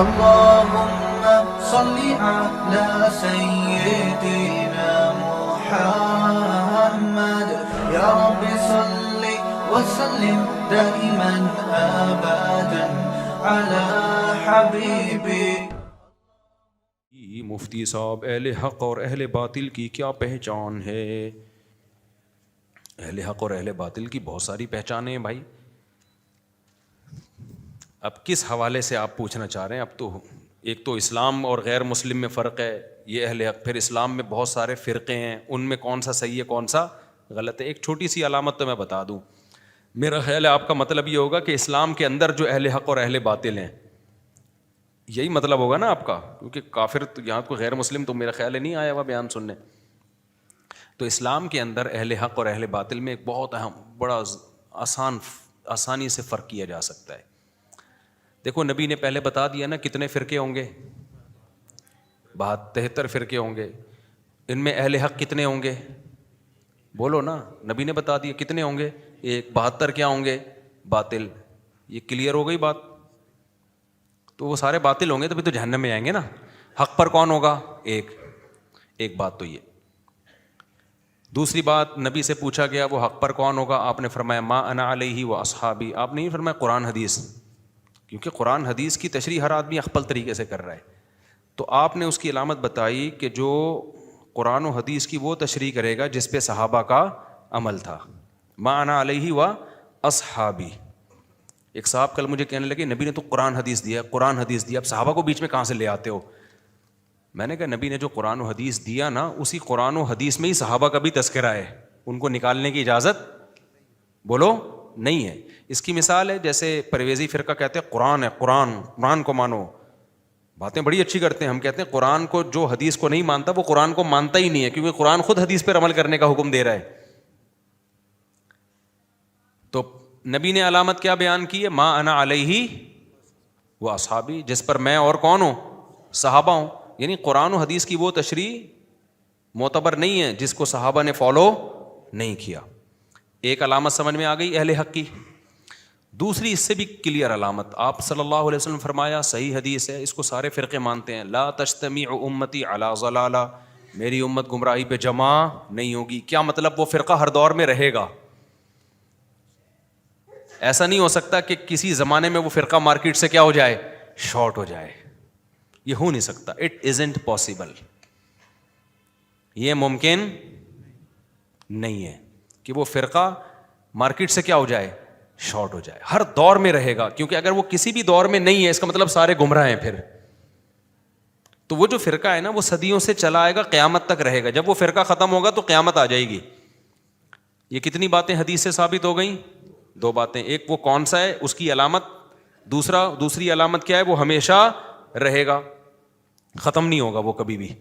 اللهم صل على سيدنا محمد يا رب صل وسلم دائما ابدا على حبيبي. مفتی صاحب، اہل حق اور اہل باطل کی کیا پہچان ہے؟ اہل حق اور اہل باطل کی بہت ساری پہچانیں ہیں بھائی. اب کس حوالے سے آپ پوچھنا چاہ رہے ہیں؟ اب تو ایک تو اسلام اور غیر مسلم میں فرق ہے، یہ اہل حق. پھر اسلام میں بہت سارے فرقے ہیں، ان میں کون سا صحیح ہے کون سا غلط ہے. ایک چھوٹی سی علامت تو میں بتا دوں. میرا خیال ہے آپ کا مطلب یہ ہوگا کہ اسلام کے اندر جو اہل حق اور اہل باطل ہیں، یہی مطلب ہوگا نا آپ کا، کیونکہ کافر تو یہاں کو غیر مسلم تو میرا خیال ہے نہیں آیا ہوا بیان سننے. تو اسلام کے اندر اہل حق اور اہل باطل میں ایک بہت اہم بڑا آسانی سے فرق کیا جا سکتا ہے. دیکھو نبی نے پہلے بتا دیا نا کتنے فرقے ہوں گے، 73 فرقے ہوں گے. ان میں اہل حق کتنے ہوں گے؟ بولو نا، نبی نے بتا دیا کتنے ہوں گے. ایک 72 کیا ہوں گے؟ باطل. یہ کلیئر ہو گئی بات. تو وہ سارے باطل ہوں گے تو پھر تو جہنم میں آئیں گے نا. حق پر کون ہوگا؟ ایک بات تو یہ. دوسری بات، نبی سے پوچھا گیا وہ حق پر کون ہوگا؟ آپ نے فرمایا ما انا علیہ و اصحابی. آپ نے نہیں فرمایا قرآن حدیث، کیونکہ قرآن حدیث کی تشریح ہر آدمی اخپل طریقے سے کر رہا ہے. تو آپ نے اس کی علامت بتائی کہ جو قرآن و حدیث کی وہ تشریح کرے گا جس پہ صحابہ کا عمل تھا. ما انا علیہ و اصحابی. ایک صاحب کل مجھے کہنے لگے نبی نے تو قرآن حدیث دیا، قرآن حدیث دیا، اب صحابہ کو بیچ میں کہاں سے لے آتے ہو؟ میں نے کہا نبی نے جو قرآن و حدیث دیا نا، اسی قرآن و حدیث میں ہی صحابہ کا بھی تذکرہ ہے. ان کو نکالنے کی اجازت بولو نہیں ہے. اس کی مثال ہے جیسے پرویزی فرقہ کہتے ہیں قرآن ہے، قرآن کو مانو. باتیں بڑی اچھی کرتے ہیں. ہم کہتے ہیں قرآن کو جو حدیث کو نہیں مانتا وہ قرآن کو مانتا ہی نہیں ہے، کیونکہ قرآن خود حدیث پر عمل کرنے کا حکم دے رہا ہے. تو نبی نے علامت کیا بیان کی ہے؟ ما انا علیہ و اصحابی، جس پر میں اور کون ہوں؟ صحابہ ہوں. یعنی قرآن و حدیث کی وہ تشریح معتبر نہیں ہے جس کو صحابہ نے فالو نہیں کیا. ایک علامت سمجھ میں آ گئی اہل حق کی. دوسری اس سے بھی کلیئر علامت، آپ صلی اللہ علیہ وسلم فرمایا، صحیح حدیث ہے، اس کو سارے فرقے مانتے ہیں، لا تجتمع امتی علی ضلالہ، میری امت گمراہی پہ جمع نہیں ہوگی. کیا مطلب؟ وہ فرقہ ہر دور میں رہے گا. ایسا نہیں ہو سکتا کہ کسی زمانے میں وہ فرقہ مارکیٹ سے کیا ہو جائے؟ شارٹ ہو جائے. یہ ہو نہیں سکتا. It isn't possible. یہ ممکن نہیں ہے کہ وہ فرقہ مارکیٹ سے کیا ہو جائے؟ شارٹ ہو جائے. ہر دور میں رہے گا، کیونکہ اگر وہ کسی بھی دور میں نہیں ہے اس کا مطلب سارے گمراہ ہیں. پھر تو وہ جو فرقہ ہے نا وہ صدیوں سے چلا آئے گا، قیامت تک رہے گا. جب وہ فرقہ ختم ہوگا تو قیامت آ جائے گی. یہ کتنی باتیں حدیث سے ثابت ہو گئیں؟ 2 باتیں. ایک وہ کون سا ہے اس کی علامت، دوسری علامت کیا ہے؟ وہ ہمیشہ رہے گا، ختم نہیں ہوگا وہ کبھی بھی.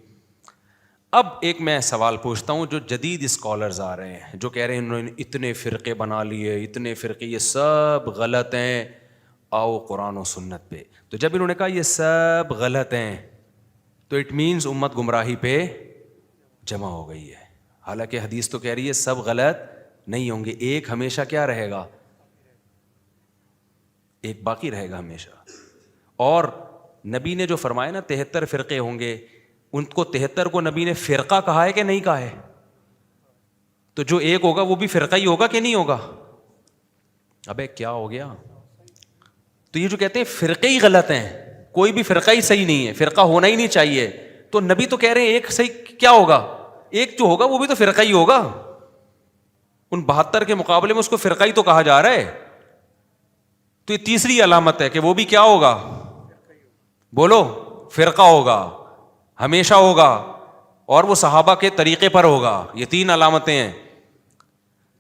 اب ایک میں سوال پوچھتا ہوں، جو جدید اسکالرز آ رہے ہیں جو کہہ رہے ہیں انہوں نے اتنے فرقے بنا لیے، اتنے فرقے، یہ سب غلط ہیں، آؤ قرآن و سنت پہ. تو جب انہوں نے کہا یہ سب غلط ہیں تو اٹ مینز امت گمراہی پہ جمع ہو گئی ہے. حالانکہ حدیث تو کہہ رہی ہے سب غلط نہیں ہوں گے، ایک ہمیشہ کیا رہے گا؟ ایک باقی رہے گا ہمیشہ. اور نبی نے جو فرمایا نا 73 فرقے ہوں گے، ان کو 73 کو نبی نے فرقہ کہا ہے کہ نہیں کہا ہے؟ تو جو ایک ہوگا وہ بھی فرقہ ہی ہوگا کہ نہیں ہوگا؟ ابے کیا ہو گیا؟ تو یہ جو کہتے ہیں فرقے ہی غلط ہیں، کوئی بھی فرقہ ہی صحیح نہیں ہے، فرقہ ہونا ہی نہیں چاہیے، تو نبی تو کہہ رہے ہیں ایک صحیح کیا ہوگا؟ ایک جو ہوگا وہ بھی تو فرقہ ہی ہوگا. ان 72 کے مقابلے میں اس کو فرقہ ہی تو کہا جا رہا ہے. تو یہ تیسری علامت ہے کہ وہ بھی کیا ہوگا؟ بولو، فرقہ ہوگا، ہمیشہ ہوگا، اور وہ صحابہ کے طریقے پر ہوگا. یہ 3 علامتیں ہیں.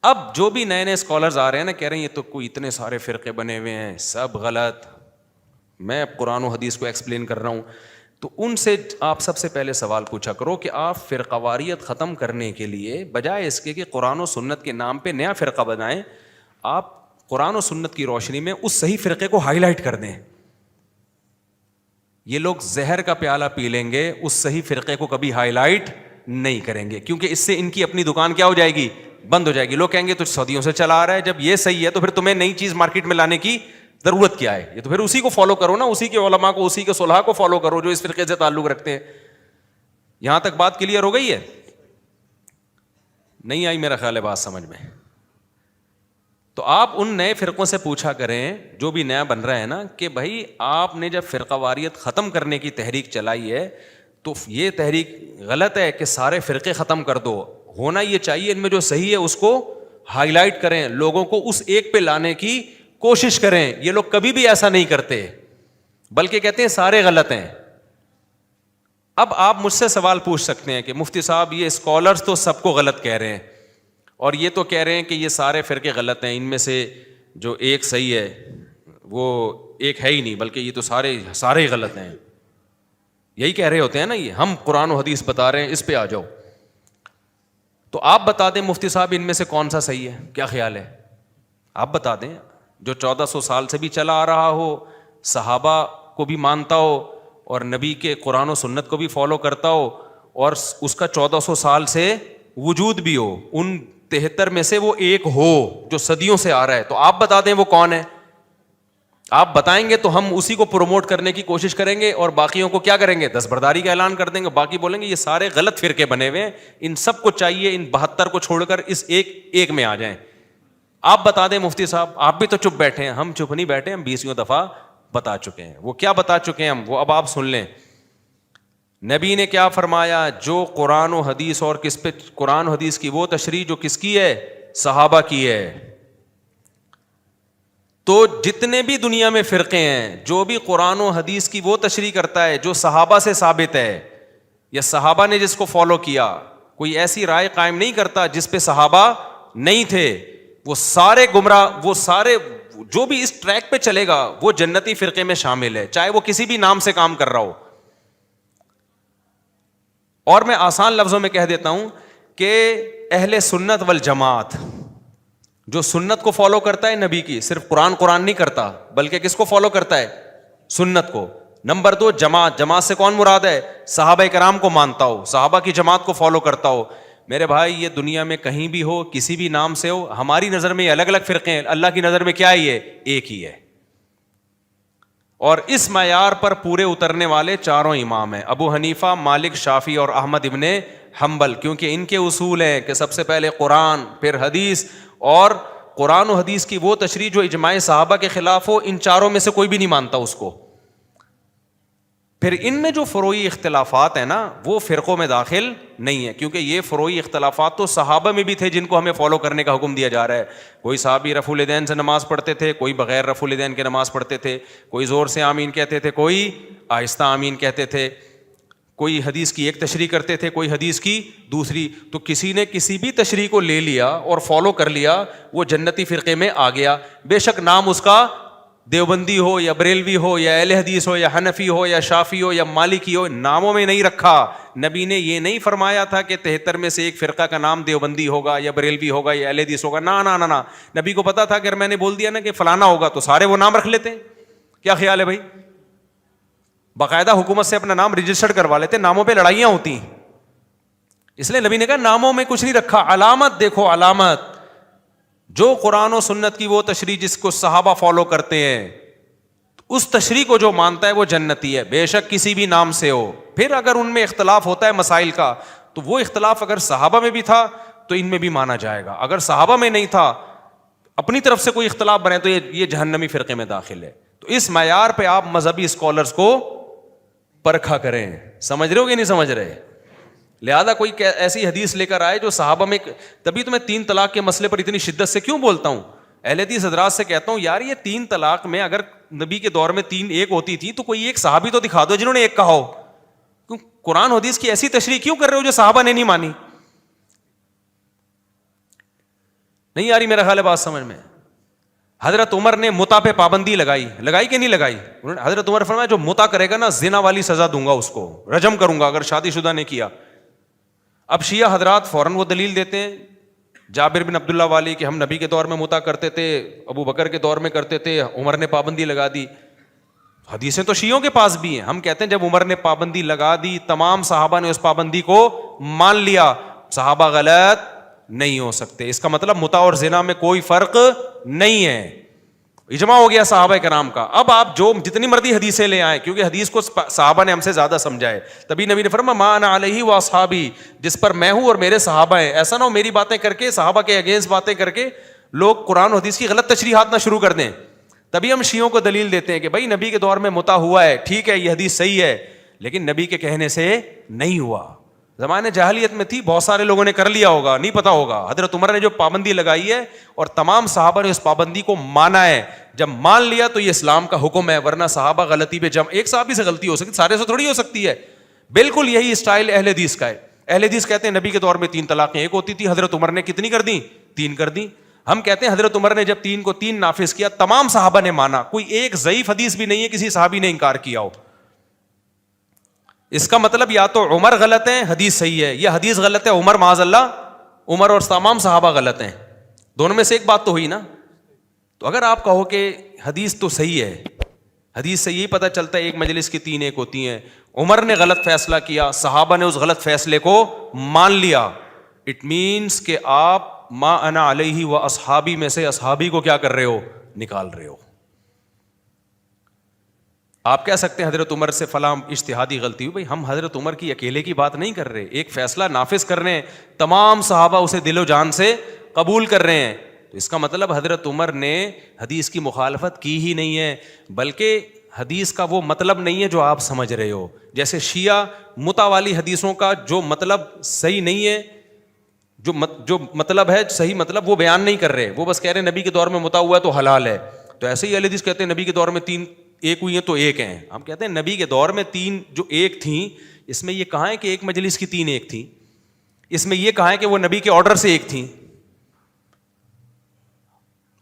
اب جو بھی نئے اسکالرز آ رہے ہیں نا، کہہ رہے ہیں یہ تو کوئی اتنے سارے فرقے بنے ہوئے ہیں، سب غلط. میں قرآن و حدیث کو ایکسپلین کر رہا ہوں. تو ان سے آپ سب سے پہلے سوال پوچھا کرو کہ آپ فرقہ واریت ختم کرنے کے لیے بجائے اس کے کہ قرآن و سنت کے نام پہ نیا فرقہ بنائیں، آپ قرآن و سنت کی روشنی میں اس صحیح فرقے کو ہائی لائٹ کر دیں. یہ لوگ زہر کا پیالہ پی لیں گے، اس صحیح فرقے کو کبھی ہائی لائٹ نہیں کریں گے، کیونکہ اس سے ان کی اپنی دکان کیا ہو جائے گی؟ بند ہو جائے گی. لوگ کہیں گے تو صدیوں سے چلا آ رہا ہے، جب یہ صحیح ہے تو پھر تمہیں نئی چیز مارکیٹ میں لانے کی ضرورت کیا ہے؟ یہ تو پھر اسی کو فالو کرو نا, اسی کے علماء کو, اسی کے صلحاء کو فالو کرو جو اس فرقے سے تعلق رکھتے ہیں. یہاں تک بات کلیئر ہو گئی ہے؟ نہیں آئی میرا خیال ہے بات سمجھ میں. تو آپ ان نئے فرقوں سے پوچھا کریں جو بھی نیا بن رہا ہے نا, کہ بھائی آپ نے جب فرقہ واریت ختم کرنے کی تحریک چلائی ہے تو یہ تحریک غلط ہے کہ سارے فرقے ختم کر دو. ہونا یہ چاہیے ان میں جو صحیح ہے اس کو ہائی لائٹ کریں, لوگوں کو اس ایک پہ لانے کی کوشش کریں. یہ لوگ کبھی بھی ایسا نہیں کرتے, بلکہ کہتے ہیں سارے غلط ہیں. اب آپ مجھ سے سوال پوچھ سکتے ہیں کہ مفتی صاحب یہ اسکالرز تو سب کو غلط کہہ رہے ہیں, اور یہ تو کہہ رہے ہیں کہ یہ سارے فرقے غلط ہیں, ان میں سے جو ایک صحیح ہے وہ ایک ہے ہی نہیں, بلکہ یہ تو سارے غلط ہیں. یہی کہہ رہے ہوتے ہیں نا, یہ ہم قرآن و حدیث بتا رہے ہیں, اس پہ آ جاؤ. تو آپ بتا دیں مفتی صاحب ان میں سے کون سا صحیح ہے, کیا خیال ہے؟ آپ بتا دیں. جو 1400 سال سے بھی چلا آ رہا ہو, صحابہ کو بھی مانتا ہو, اور نبی کے قرآن و سنت کو بھی فالو کرتا ہو, اور اس کا 1400 سال سے وجود بھی ہو, ان 73 میں سے وہ ایک ہو جو صدیوں سے آ رہا ہے, تو آپ بتا دیں وہ کون ہے. آپ بتائیں گے تو ہم اسی کو پروموٹ کرنے کی کوشش کریں گے, اور باقیوں کو کیا کریں گے؟ دستبرداری کا اعلان کر دیں گے. باقی بولیں گے یہ سارے غلط فرقے بنے ہوئے ہیں, ان سب کو چاہیے ان 72 کو چھوڑ کر اس ایک میں آ جائیں. آپ بتا دیں مفتی صاحب, آپ بھی تو چپ بیٹھے ہیں. ہم چپ نہیں بیٹھے, ہم 20 دفعہ بتا چکے ہیں. وہ کیا بتا چکے ہیں ہم, وہ اب آپ سن لیں. نبی نے کیا فرمایا؟ جو قرآن و حدیث, اور کس پہ قرآن و حدیث کی وہ تشریح جو کس کی ہے؟ صحابہ کی ہے. تو جتنے بھی دنیا میں فرقے ہیں, جو بھی قرآن و حدیث کی وہ تشریح کرتا ہے جو صحابہ سے ثابت ہے, یا صحابہ نے جس کو فالو کیا, کوئی ایسی رائے قائم نہیں کرتا جس پہ صحابہ نہیں تھے, وہ سارے گمراہ, وہ سارے جو بھی اس ٹریک پہ چلے گا وہ جنتی فرقے میں شامل ہے, چاہے وہ کسی بھی نام سے کام کر رہا ہو. اور میں آسان لفظوں میں کہہ دیتا ہوں کہ اہل سنت والجماعت, جو سنت کو فالو کرتا ہے نبی کی, صرف قرآن نہیں کرتا بلکہ کس کو فالو کرتا ہے؟ سنت کو. نمبر 2 جماعت سے کون مراد ہے؟ صحابہ کرام کو مانتا ہو, صحابہ کی جماعت کو فالو کرتا ہو. میرے بھائی یہ دنیا میں کہیں بھی ہو, کسی بھی نام سے ہو, ہماری نظر میں یہ الگ الگ فرقے ہیں, اللہ کی نظر میں کیا ہے؟ یہ ایک ہی ہے. اور اس معیار پر پورے اترنے والے چاروں امام ہیں, ابو حنیفہ, مالک, شافعی اور احمد ابن حنبل, کیونکہ ان کے اصول ہیں کہ سب سے پہلے قرآن, پھر حدیث, اور قرآن و حدیث کی وہ تشریح جو اجماع صحابہ کے خلاف ہو, ان چاروں میں سے کوئی بھی نہیں مانتا اس کو. پھر ان میں جو فروعی اختلافات ہیں نا, وہ فرقوں میں داخل نہیں ہے, کیونکہ یہ فروعی اختلافات تو صحابہ میں بھی تھے جن کو ہمیں فالو کرنے کا حکم دیا جا رہا ہے. کوئی صحابی رفع الیدین سے نماز پڑھتے تھے, کوئی بغیر رفع الیدین کے نماز پڑھتے تھے, کوئی زور سے آمین کہتے تھے, کوئی آہستہ آمین کہتے تھے, کوئی حدیث کی ایک تشریح کرتے تھے, کوئی حدیث کی دوسری. تو کسی نے کسی بھی تشریح کو لے لیا اور فالو کر لیا, وہ جنتی فرقے میں آ گیا. بے شک نام اس کا دیوبندی ہو یا بریلوی ہو یا اہل حدیث ہو یا حنفی ہو یا شافعی ہو یا مالکی ہو, ناموں میں نہیں رکھا. نبی نے یہ نہیں فرمایا تھا کہ 73 میں سے ایک فرقہ کا نام دیوبندی ہوگا یا بریلوی ہوگا یا اہل حدیث ہوگا. نا, نبی کو پتا تھا کہ اگر میں نے بول دیا نا کہ فلانا ہوگا تو سارے وہ نام رکھ لیتے ہیں. کیا خیال ہے بھائی؟ باقاعدہ حکومت سے اپنا نام رجسٹرڈ کروا لیتے, ناموں پہ لڑائیاں ہوتی ہیں. اس لیے نبی نے کہا ناموں میں کچھ نہیں رکھا, علامت دیکھو, علامت. جو قرآن و سنت کی وہ تشریح جس کو صحابہ فالو کرتے ہیں, اس تشریح کو جو مانتا ہے وہ جنتی ہے, بے شک کسی بھی نام سے ہو. پھر اگر ان میں اختلاف ہوتا ہے مسائل کا, تو وہ اختلاف اگر صحابہ میں بھی تھا تو ان میں بھی مانا جائے گا. اگر صحابہ میں نہیں تھا, اپنی طرف سے کوئی اختلاف بنے, تو یہ جہنمی فرقے میں داخل ہے. تو اس معیار پہ آپ مذہبی اسکالرز کو پرکھا کریں. سمجھ رہے ہو کہ نہیں سمجھ رہے؟ لہذا کوئی ایسی حدیث لے کر آئے جو صحابہ میں, تبھی تو میں 3 طلاق کے مسئلے پر اتنی شدت سے کیوں بولتا ہوں. اہل حدیث حضرات سے کہتا ہوں یار یہ 3 طلاق میں اگر نبی کے دور میں 3 ایک ہوتی تھی تو کوئی ایک صحابی تو دکھا دو جنہوں نے ایک کہا ہو. کیوں قرآن حدیث کی ایسی تشریح کیوں کر رہے ہو جو صحابہ نے نہیں مانی؟ نہیں آ رہی میرا خیال ہے بات سمجھ میں. حضرت عمر نے متا پہ پابندی لگائی کہ نہیں لگائی؟ حضرت عمر فرمایا جو متا کرے گا نا زنا والی سزا دوں گا, اس کو رجم کروں گا اگر شادی شدہ نے کیا. اب شیعہ حضرات فوراً وہ دلیل دیتے ہیں جابر بن عبداللہ والی کہ ہم نبی کے دور میں متا کرتے تھے, ابو بکر کے دور میں کرتے تھے, عمر نے پابندی لگا دی. حدیثیں تو شیعوں کے پاس بھی ہیں. ہم کہتے ہیں جب عمر نے پابندی لگا دی, تمام صحابہ نے اس پابندی کو مان لیا, صحابہ غلط نہیں ہو سکتے. اس کا مطلب متا اور زنا میں کوئی فرق نہیں ہے. اجماع ہو گیا صحابہ کرام کا. اب آپ جو جتنی مرضی حدیثیں لے آئیں, کیونکہ حدیث کو صحابہ نے ہم سے زیادہ سمجھا ہے, تبھی نبی نے فرمایا ما انا علیہ واصحابی, جس پر میں ہوں اور میرے صحابہ ہیں. ایسا نہ ہو میری باتیں کر کے, صحابہ کے اگینسٹ باتیں کر کے لوگ قرآن و حدیث کی غلط تشریحات نہ شروع کر دیں. تبھی ہم شیعوں کو دلیل دیتے ہیں کہ بھائی نبی کے دور میں متا ہوا ہے, ٹھیک ہے یہ حدیث صحیح ہے, لیکن نبی کے کہنے سے نہیں ہوا. زمانے جاہلیت میں تھی, بہت سارے لوگوں نے کر لیا ہوگا, نہیں پتا ہوگا. حضرت عمر نے جو پابندی لگائی ہے اور تمام صحابہ نے اس پابندی کو مانا ہے, جب مان لیا تو یہ اسلام کا حکم ہے. ورنہ صحابہ غلطی پہ ایک صحابی سے غلطی ہو سکتی, سارے سے تھوڑی ہو سکتی ہے. بالکل یہی اسٹائل اہل حدیث کا ہے. اہل حدیث کہتے ہیں نبی کے دور میں 3 طلاقیں ایک ہوتی تھی, حضرت عمر نے کتنی کر دی؟ 3 کر دی. ہم کہتے ہیں حضرت عمر نے جب 3 کو 3 نافذ کیا, تمام صحابہ نے مانا, کوئی ایک ضعیف حدیث بھی نہیں ہے کسی صحابی نے انکار کیا ہو. اس کا مطلب یا تو عمر غلط ہے, حدیث صحیح ہے, یا حدیث غلط ہے, عمر معاذ اللہ, عمر اور تمام صحابہ غلط ہیں. دونوں میں سے ایک بات تو ہوئی نا. تو اگر آپ کہو کہ حدیث تو صحیح ہے, حدیث سے یہی پتہ چلتا ہے ایک مجلس کی 3 ایک ہوتی ہیں, عمر نے غلط فیصلہ کیا, صحابہ نے اس غلط فیصلے کو مان لیا, اٹ مینس کہ آپ ما انا علیہ و اصحابی میں سے اصحابی کو کیا کر رہے ہو؟ نکال رہے ہو. آپ کہہ سکتے ہیں حضرت عمر سے فلاں اجتہادی غلطی ہوئی, بھائی ہم حضرت عمر کی اکیلے کی بات نہیں کر رہے, ایک فیصلہ نافذ کر رہے ہیں, تمام صحابہ اسے دل و جان سے قبول کر رہے ہیں. تو اس کا مطلب حضرت عمر نے حدیث کی مخالفت کی ہی نہیں ہے, بلکہ حدیث کا وہ مطلب نہیں ہے جو آپ سمجھ رہے ہو. جیسے شیعہ متا والی حدیثوں کا جو مطلب صحیح نہیں ہے, جو مطلب ہے صحیح مطلب وہ بیان نہیں کر رہے, وہ بس کہہ رہے ہیں نبی کے دور میں متا ہوا ہے تو حلال ہے. تو ایسے ہی اہل حدیث کہتے ہیں نبی کے دور میں 3 ایک ہوئی ہیں تو ایک ہیں. ہم کہتے ہیں نبی کے دور میں 3 جو ایک تھیں, اس میں یہ کہاں ہے کہ ایک مجلس کی 3 ایک تھیں, اس میں یہ کہاں ہے کہ وہ نبی کے آرڈر سے ایک تھیں.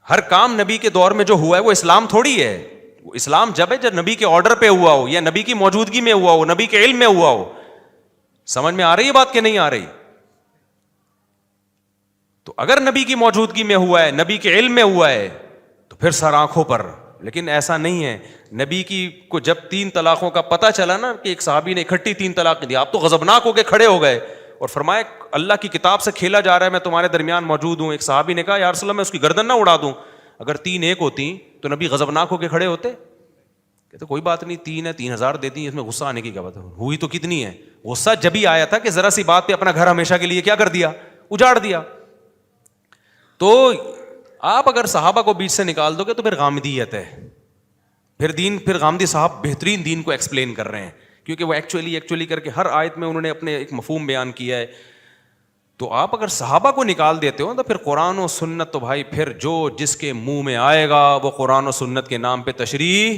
ہر کام نبی کے دور میں جو ہوا ہے وہ اسلام تھوڑی ہے. وہ اسلام جب ہے جب نبی کے آرڈر پہ ہوا ہو, یا نبی کی موجودگی میں ہوا ہو, نبی کے علم میں ہوا ہو. سمجھ میں آ رہی ہے بات کہ نہیں آ رہی؟ تو اگر نبی کی موجودگی میں ہوا ہے, نبی کے علم میں ہوا ہے, تو پھر سر آنکھوں پر. لیکن ایسا نہیں ہے. نبی کی کو جب 3 طلاقوں کا پتہ چلا نا کہ ایک صحابی نے اکٹھی 3 طلاق دی, آپ تو غضبناک ہو کے کھڑے ہو گئے اور فرمایا اللہ کی کتاب سے کھیلا جا رہا ہے, میں تمہارے درمیان موجود ہوں. ایک صحابی نے کہا یا رسول اللہ میں اس کی گردن نہ اڑا دوں. اگر 3 ایک ہوتی تو نبی غضبناک ہو کے کھڑے ہوتے؟ کہتے کوئی بات نہیں, 3 ہے 3000 دیتی, اس میں غصہ آنے کی کیا بات ہے, ہوئی تو کتنی ہے. غصہ جب ہی آیا تھا کہ ذرا سی بات پہ اپنا گھر ہمیشہ کے لیے کیا کر دیا, اجاڑ دیا. تو آپ اگر صحابہ کو بیچ سے نکال دو گے تو پھر غامدیت ہے. پھر غامدی صاحب بہترین دین کو ایکسپلین کر رہے ہیں, کیونکہ وہ ایکچولی کر کے ہر آیت میں انہوں نے اپنے ایک مفہوم بیان کیا ہے. تو آپ اگر صحابہ کو نکال دیتے ہو تو پھر قرآن و سنت تو بھائی پھر جو جس کے منہ میں آئے گا وہ قرآن و سنت کے نام پہ تشریح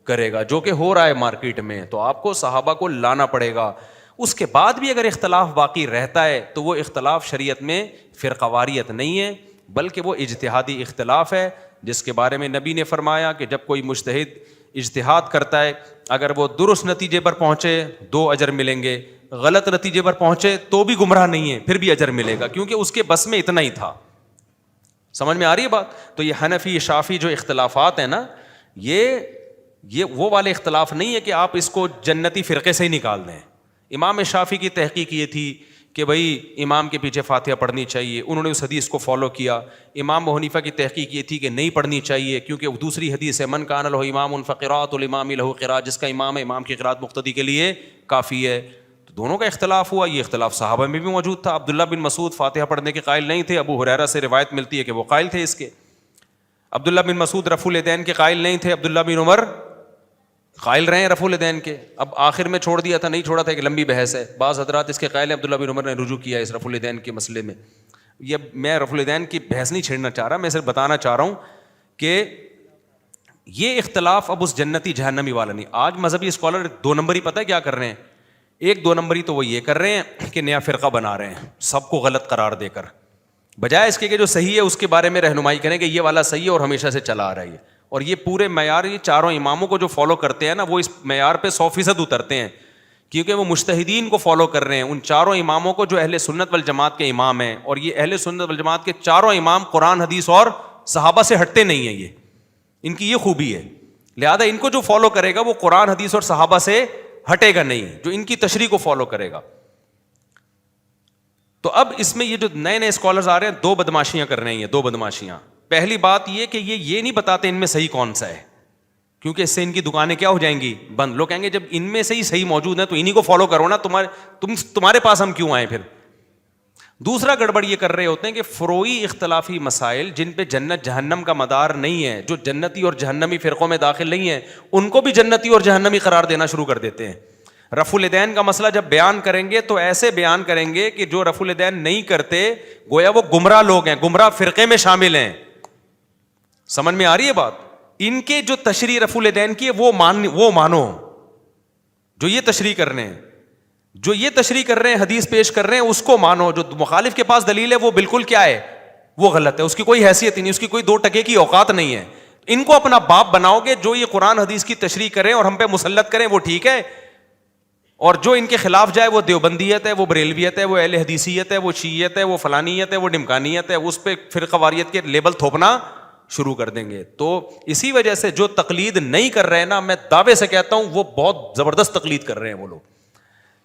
کرے گا, جو کہ ہو رہا ہے مارکیٹ میں. تو آپ کو صحابہ کو لانا پڑے گا. اس کے بعد بھی اگر اختلاف باقی رہتا ہے تو وہ اختلاف شریعت میں فرقواریت نہیں ہے, بلکہ وہ اجتہادی اختلاف ہے, جس کے بارے میں نبی نے فرمایا کہ جب کوئی مجتہد اجتہاد کرتا ہے, اگر وہ درست نتیجے پر پہنچے 2 اجر ملیں گے, غلط نتیجے پر پہنچے تو بھی گمراہ نہیں ہے, پھر بھی اجر ملے گا, کیونکہ اس کے بس میں اتنا ہی تھا. سمجھ میں آ رہی ہے بات؟ تو یہ حنفی شافی جو اختلافات ہیں نا, یہ وہ والے اختلاف نہیں ہے کہ آپ اس کو جنتی فرقے سے ہی نکال دیں. امام شافی کی تحقیق یہ تھی کہ بھائی امام کے پیچھے فاتحہ پڑھنی چاہیے, انہوں نے اس حدیث کو فالو کیا. امام ابو حنیفہ کی تحقیق یہ تھی کہ نہیں پڑھنی چاہیے, کیونکہ دوسری حدیث ہے من کان لہ امام فقراۃ الامام لہ قراءۃ, جس کا امام ہے امام کی قراءت مقتدی کے لیے کافی ہے. تو دونوں کا اختلاف ہوا. یہ اختلاف صحابہ میں بھی موجود تھا. عبداللہ بن مسعود فاتحہ پڑھنے کے قائل نہیں تھے, ابو ہریرہ سے روایت ملتی ہے کہ وہ قائل تھے اس کے. عبداللہ بن مسعود رفع الیدین کے قائل نہیں تھے, عبداللہ بن عمر قائل رہے ہیں رفع الیدین کے. اب آخر میں چھوڑ دیا تھا, نہیں چھوڑا تھا, ایک لمبی بحث ہے. بعض حضرات اس کے قائل ہیں, عبداللہ بن عمر نے رجوع کیا اس رفع الیدین کے مسئلے میں. یہ میں رفع الیدین کی بحث نہیں چھیڑنا چاہ رہا, میں صرف بتانا چاہ رہا ہوں کہ یہ اختلاف اب اس جنتی جہنمی والا نہیں. آج مذہبی اسکالر 2 نمبر ہی پتہ ہے کیا کر رہے ہیں, ایک 2 نمبری تو وہ یہ کر رہے ہیں کہ نیا فرقہ بنا رہے ہیں سب کو غلط قرار دے کر, بجائے اس کے کہ جو صحیح ہے اس کے بارے میں رہنمائی کریں کہ یہ والا صحیح ہے اور ہمیشہ سے چلا آ رہا ہے. اور یہ پورے معیار, یہ 4 اماموں کو جو فالو کرتے ہیں نا, وہ اس معیار پہ 100% اترتے ہیں, کیونکہ وہ مجتہدین کو فالو کر رہے ہیں. ان 4 اماموں کو جو اہل سنت والجماعت کے امام ہیں, اور یہ اہل سنت والجماعت کے 4 امام قرآن حدیث اور صحابہ سے ہٹتے نہیں ہیں. یہ ان کی یہ خوبی ہے, لہذا ان کو جو فالو کرے گا وہ قرآن حدیث اور صحابہ سے ہٹے گا نہیں, جو ان کی تشریح کو فالو کرے گا. تو اب اس میں یہ جو نئے اسکالرز آ رہے ہیں 2 بدماشیاں کر رہے ہیں. یہ 2 بدماشیاں, پہلی بات یہ کہ یہ نہیں بتاتے ان میں صحیح کون سا ہے، کیونکہ اس سے ان کی دکانیں کیا ہو جائیں گی؟ بند. لوگ کہیں گے جب ان میں سے ہی صحیح موجود ہے تو انہی کو فالو کرو نا، تمہارے پاس ہم کیوں آئے پھر. دوسرا گڑبڑ یہ کر رہے ہوتے ہیں کہ فروعی اختلافی مسائل جن پہ جنت جہنم کا مدار نہیں ہے، جو جنتی اور جہنمی فرقوں میں داخل نہیں ہیں، ان کو بھی جنتی اور جہنمی قرار دینا شروع کر دیتے ہیں. رفع الیدین کا مسئلہ جب بیان کریں گے تو ایسے بیان کریں گے کہ جو رفع الیدین نہیں کرتے گویا وہ گمراہ لوگ ہیں، گمراہ فرقے میں شامل ہیں. سمجھ میں آ رہی ہے بات؟ ان کے جو تشریح رفع الیدین کی ہے وہ مانو، جو یہ تشریح کر رہے ہیں، جو یہ تشریح کر رہے ہیں، حدیث پیش کر رہے ہیں، اس کو مانو. جو مخالف کے پاس دلیل ہے وہ بالکل کیا ہے؟ وہ غلط ہے، اس کی کوئی حیثیت ہی نہیں، اس کی کوئی 2 ٹکے کی اوقات نہیں ہے. ان کو اپنا باپ بناؤ گے، جو یہ قرآن حدیث کی تشریح کریں اور ہم پہ مسلط کریں وہ ٹھیک ہے، اور جو ان کے خلاف جائے وہ دیوبندیت ہے، وہ بریلویت ہے، وہ اہل حدیثیت ہے، وہ شیعیت ہے، وہ فلانیت ہے، وہ ڈمکانیت ہے، اس پہ فرقہ واریت کے لیبل تھوپنا شروع کر دیں گے. تو اسی وجہ سے جو تقلید نہیں کر رہے نا، میں دعوے سے کہتا ہوں وہ بہت زبردست تقلید کر رہے ہیں وہ لوگ،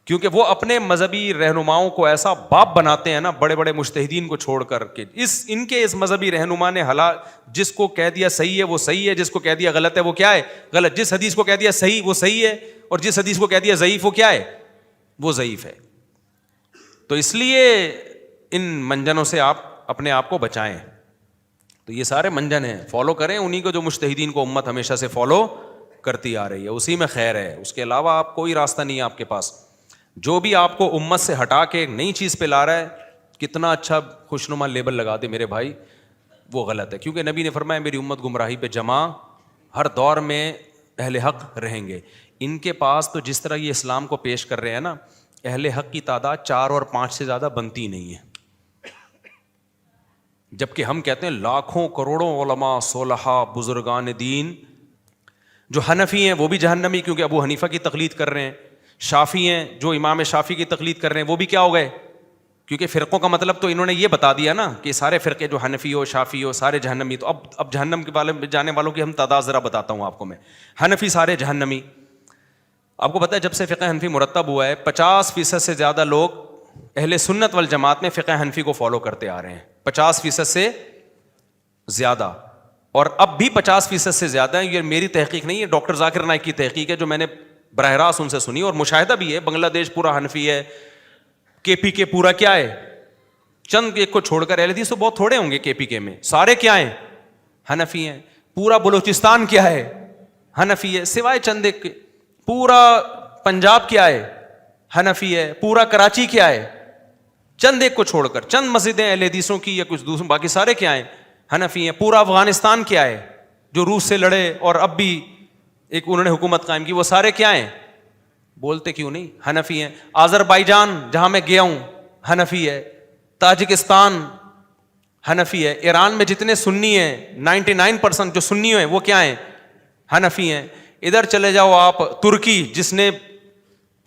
کیونکہ وہ اپنے مذہبی رہنماؤں کو ایسا باپ بناتے ہیں نا، بڑے بڑے مجتہدین کو چھوڑ کر کے. ان کے مذہبی رہنما نے جس کو کہہ دیا صحیح ہے وہ صحیح ہے، جس کو کہہ دیا غلط ہے وہ کیا ہے؟ غلط. جس حدیث کو کہہ دیا صحیح وہ صحیح ہے، اور جس حدیث کو کہہ دیا ضعیف وہ کیا ہے؟ وہ ضعیف ہے. تو اس لیے ان منجنوں سے آپ اپنے آپ کو بچائیں. تو یہ سارے منجن ہیں، فالو کریں انہی کو جو مجتہدین کو امت ہمیشہ سے فالو کرتی آ رہی ہے، اسی میں خیر ہے. اس کے علاوہ آپ کوئی راستہ نہیں ہے آپ کے پاس. جو بھی آپ کو امت سے ہٹا کے ایک نئی چیز پہ لا رہا ہے، کتنا اچھا خوشنما لیبل لگا دے میرے بھائی، وہ غلط ہے. کیونکہ نبی نے فرمایا میری امت گمراہی پہ جمع ہر دور میں اہل حق رہیں گے. ان کے پاس تو جس طرح یہ اسلام کو پیش کر رہے ہیں نا، اہل حق کی تعداد 4 اور 5 سے زیادہ بنتی نہیں ہے. جبکہ ہم کہتے ہیں لاکھوں کروڑوں علماء صلحاء بزرگان دین. جو حنفی ہیں وہ بھی جہنمی، کیونکہ ابو حنیفہ کی تقلید کر رہے ہیں. شافی ہیں جو امام شافی کی تقلید کر رہے ہیں وہ بھی کیا ہو گئے؟ کیونکہ فرقوں کا مطلب تو انہوں نے یہ بتا دیا نا کہ سارے فرقے جو حنفی ہو شافی ہو سارے جہنمی. تو اب جہنم کے بارے میں جانے والوں کی ہم تعداد ذرا بتاتا ہوں آپ کو میں. حنفی سارے جہنمی. آپ کو پتہ ہے جب سے فقہ حنفی مرتب ہوا ہے 50% سے زیادہ لوگ اہل سنت والجماعت میں فقہ حنفی کو فالو کرتے آ رہے ہیں. 50% سے زیادہ، اور اب بھی 50% سے زیادہ ہیں. یہ میری تحقیق نہیں ہے، ڈاکٹر ذاکر نائک کی تحقیق ہے جو میں نے براہ راست ان سے سنی، اور مشاہدہ بھی ہے. بنگلہ دیش پورا حنفی ہے، کے پی کے پورا کیا ہے؟ چند ایک کو چھوڑ کر، اہل حدیث تو بہت تھوڑے ہوں گے کے پی کے میں، سارے کیا ہیں؟ حنفی ہیں. پورا بلوچستان کیا ہے؟ حنفی ہے، سوائے چند ایک. پورا پنجاب کیا ہے؟ حنفی ہے. پورا کراچی کیا ہے؟ چند ایک کو چھوڑ کر، چند مسجدیں اہل حدیثوں کی یا کچھ دوسروں، باقی سارے کیا ہیں؟ حنفی ہیں. پورا افغانستان کیا ہے جو روس سے لڑے اور اب بھی ایک انہوں نے حکومت قائم کی، وہ سارے کیا ہیں؟ بولتے کیوں نہیں؟ حنفی ہیں. آذربائیجان جہاں میں گیا ہوں حنفی ہے. تاجکستان حنفی ہے. ایران میں جتنے سنی ہیں 99% جو سنی ہیں وہ کیا ہیں؟ حنفی ہیں. ادھر چلے جاؤ آپ ترکی، جس نے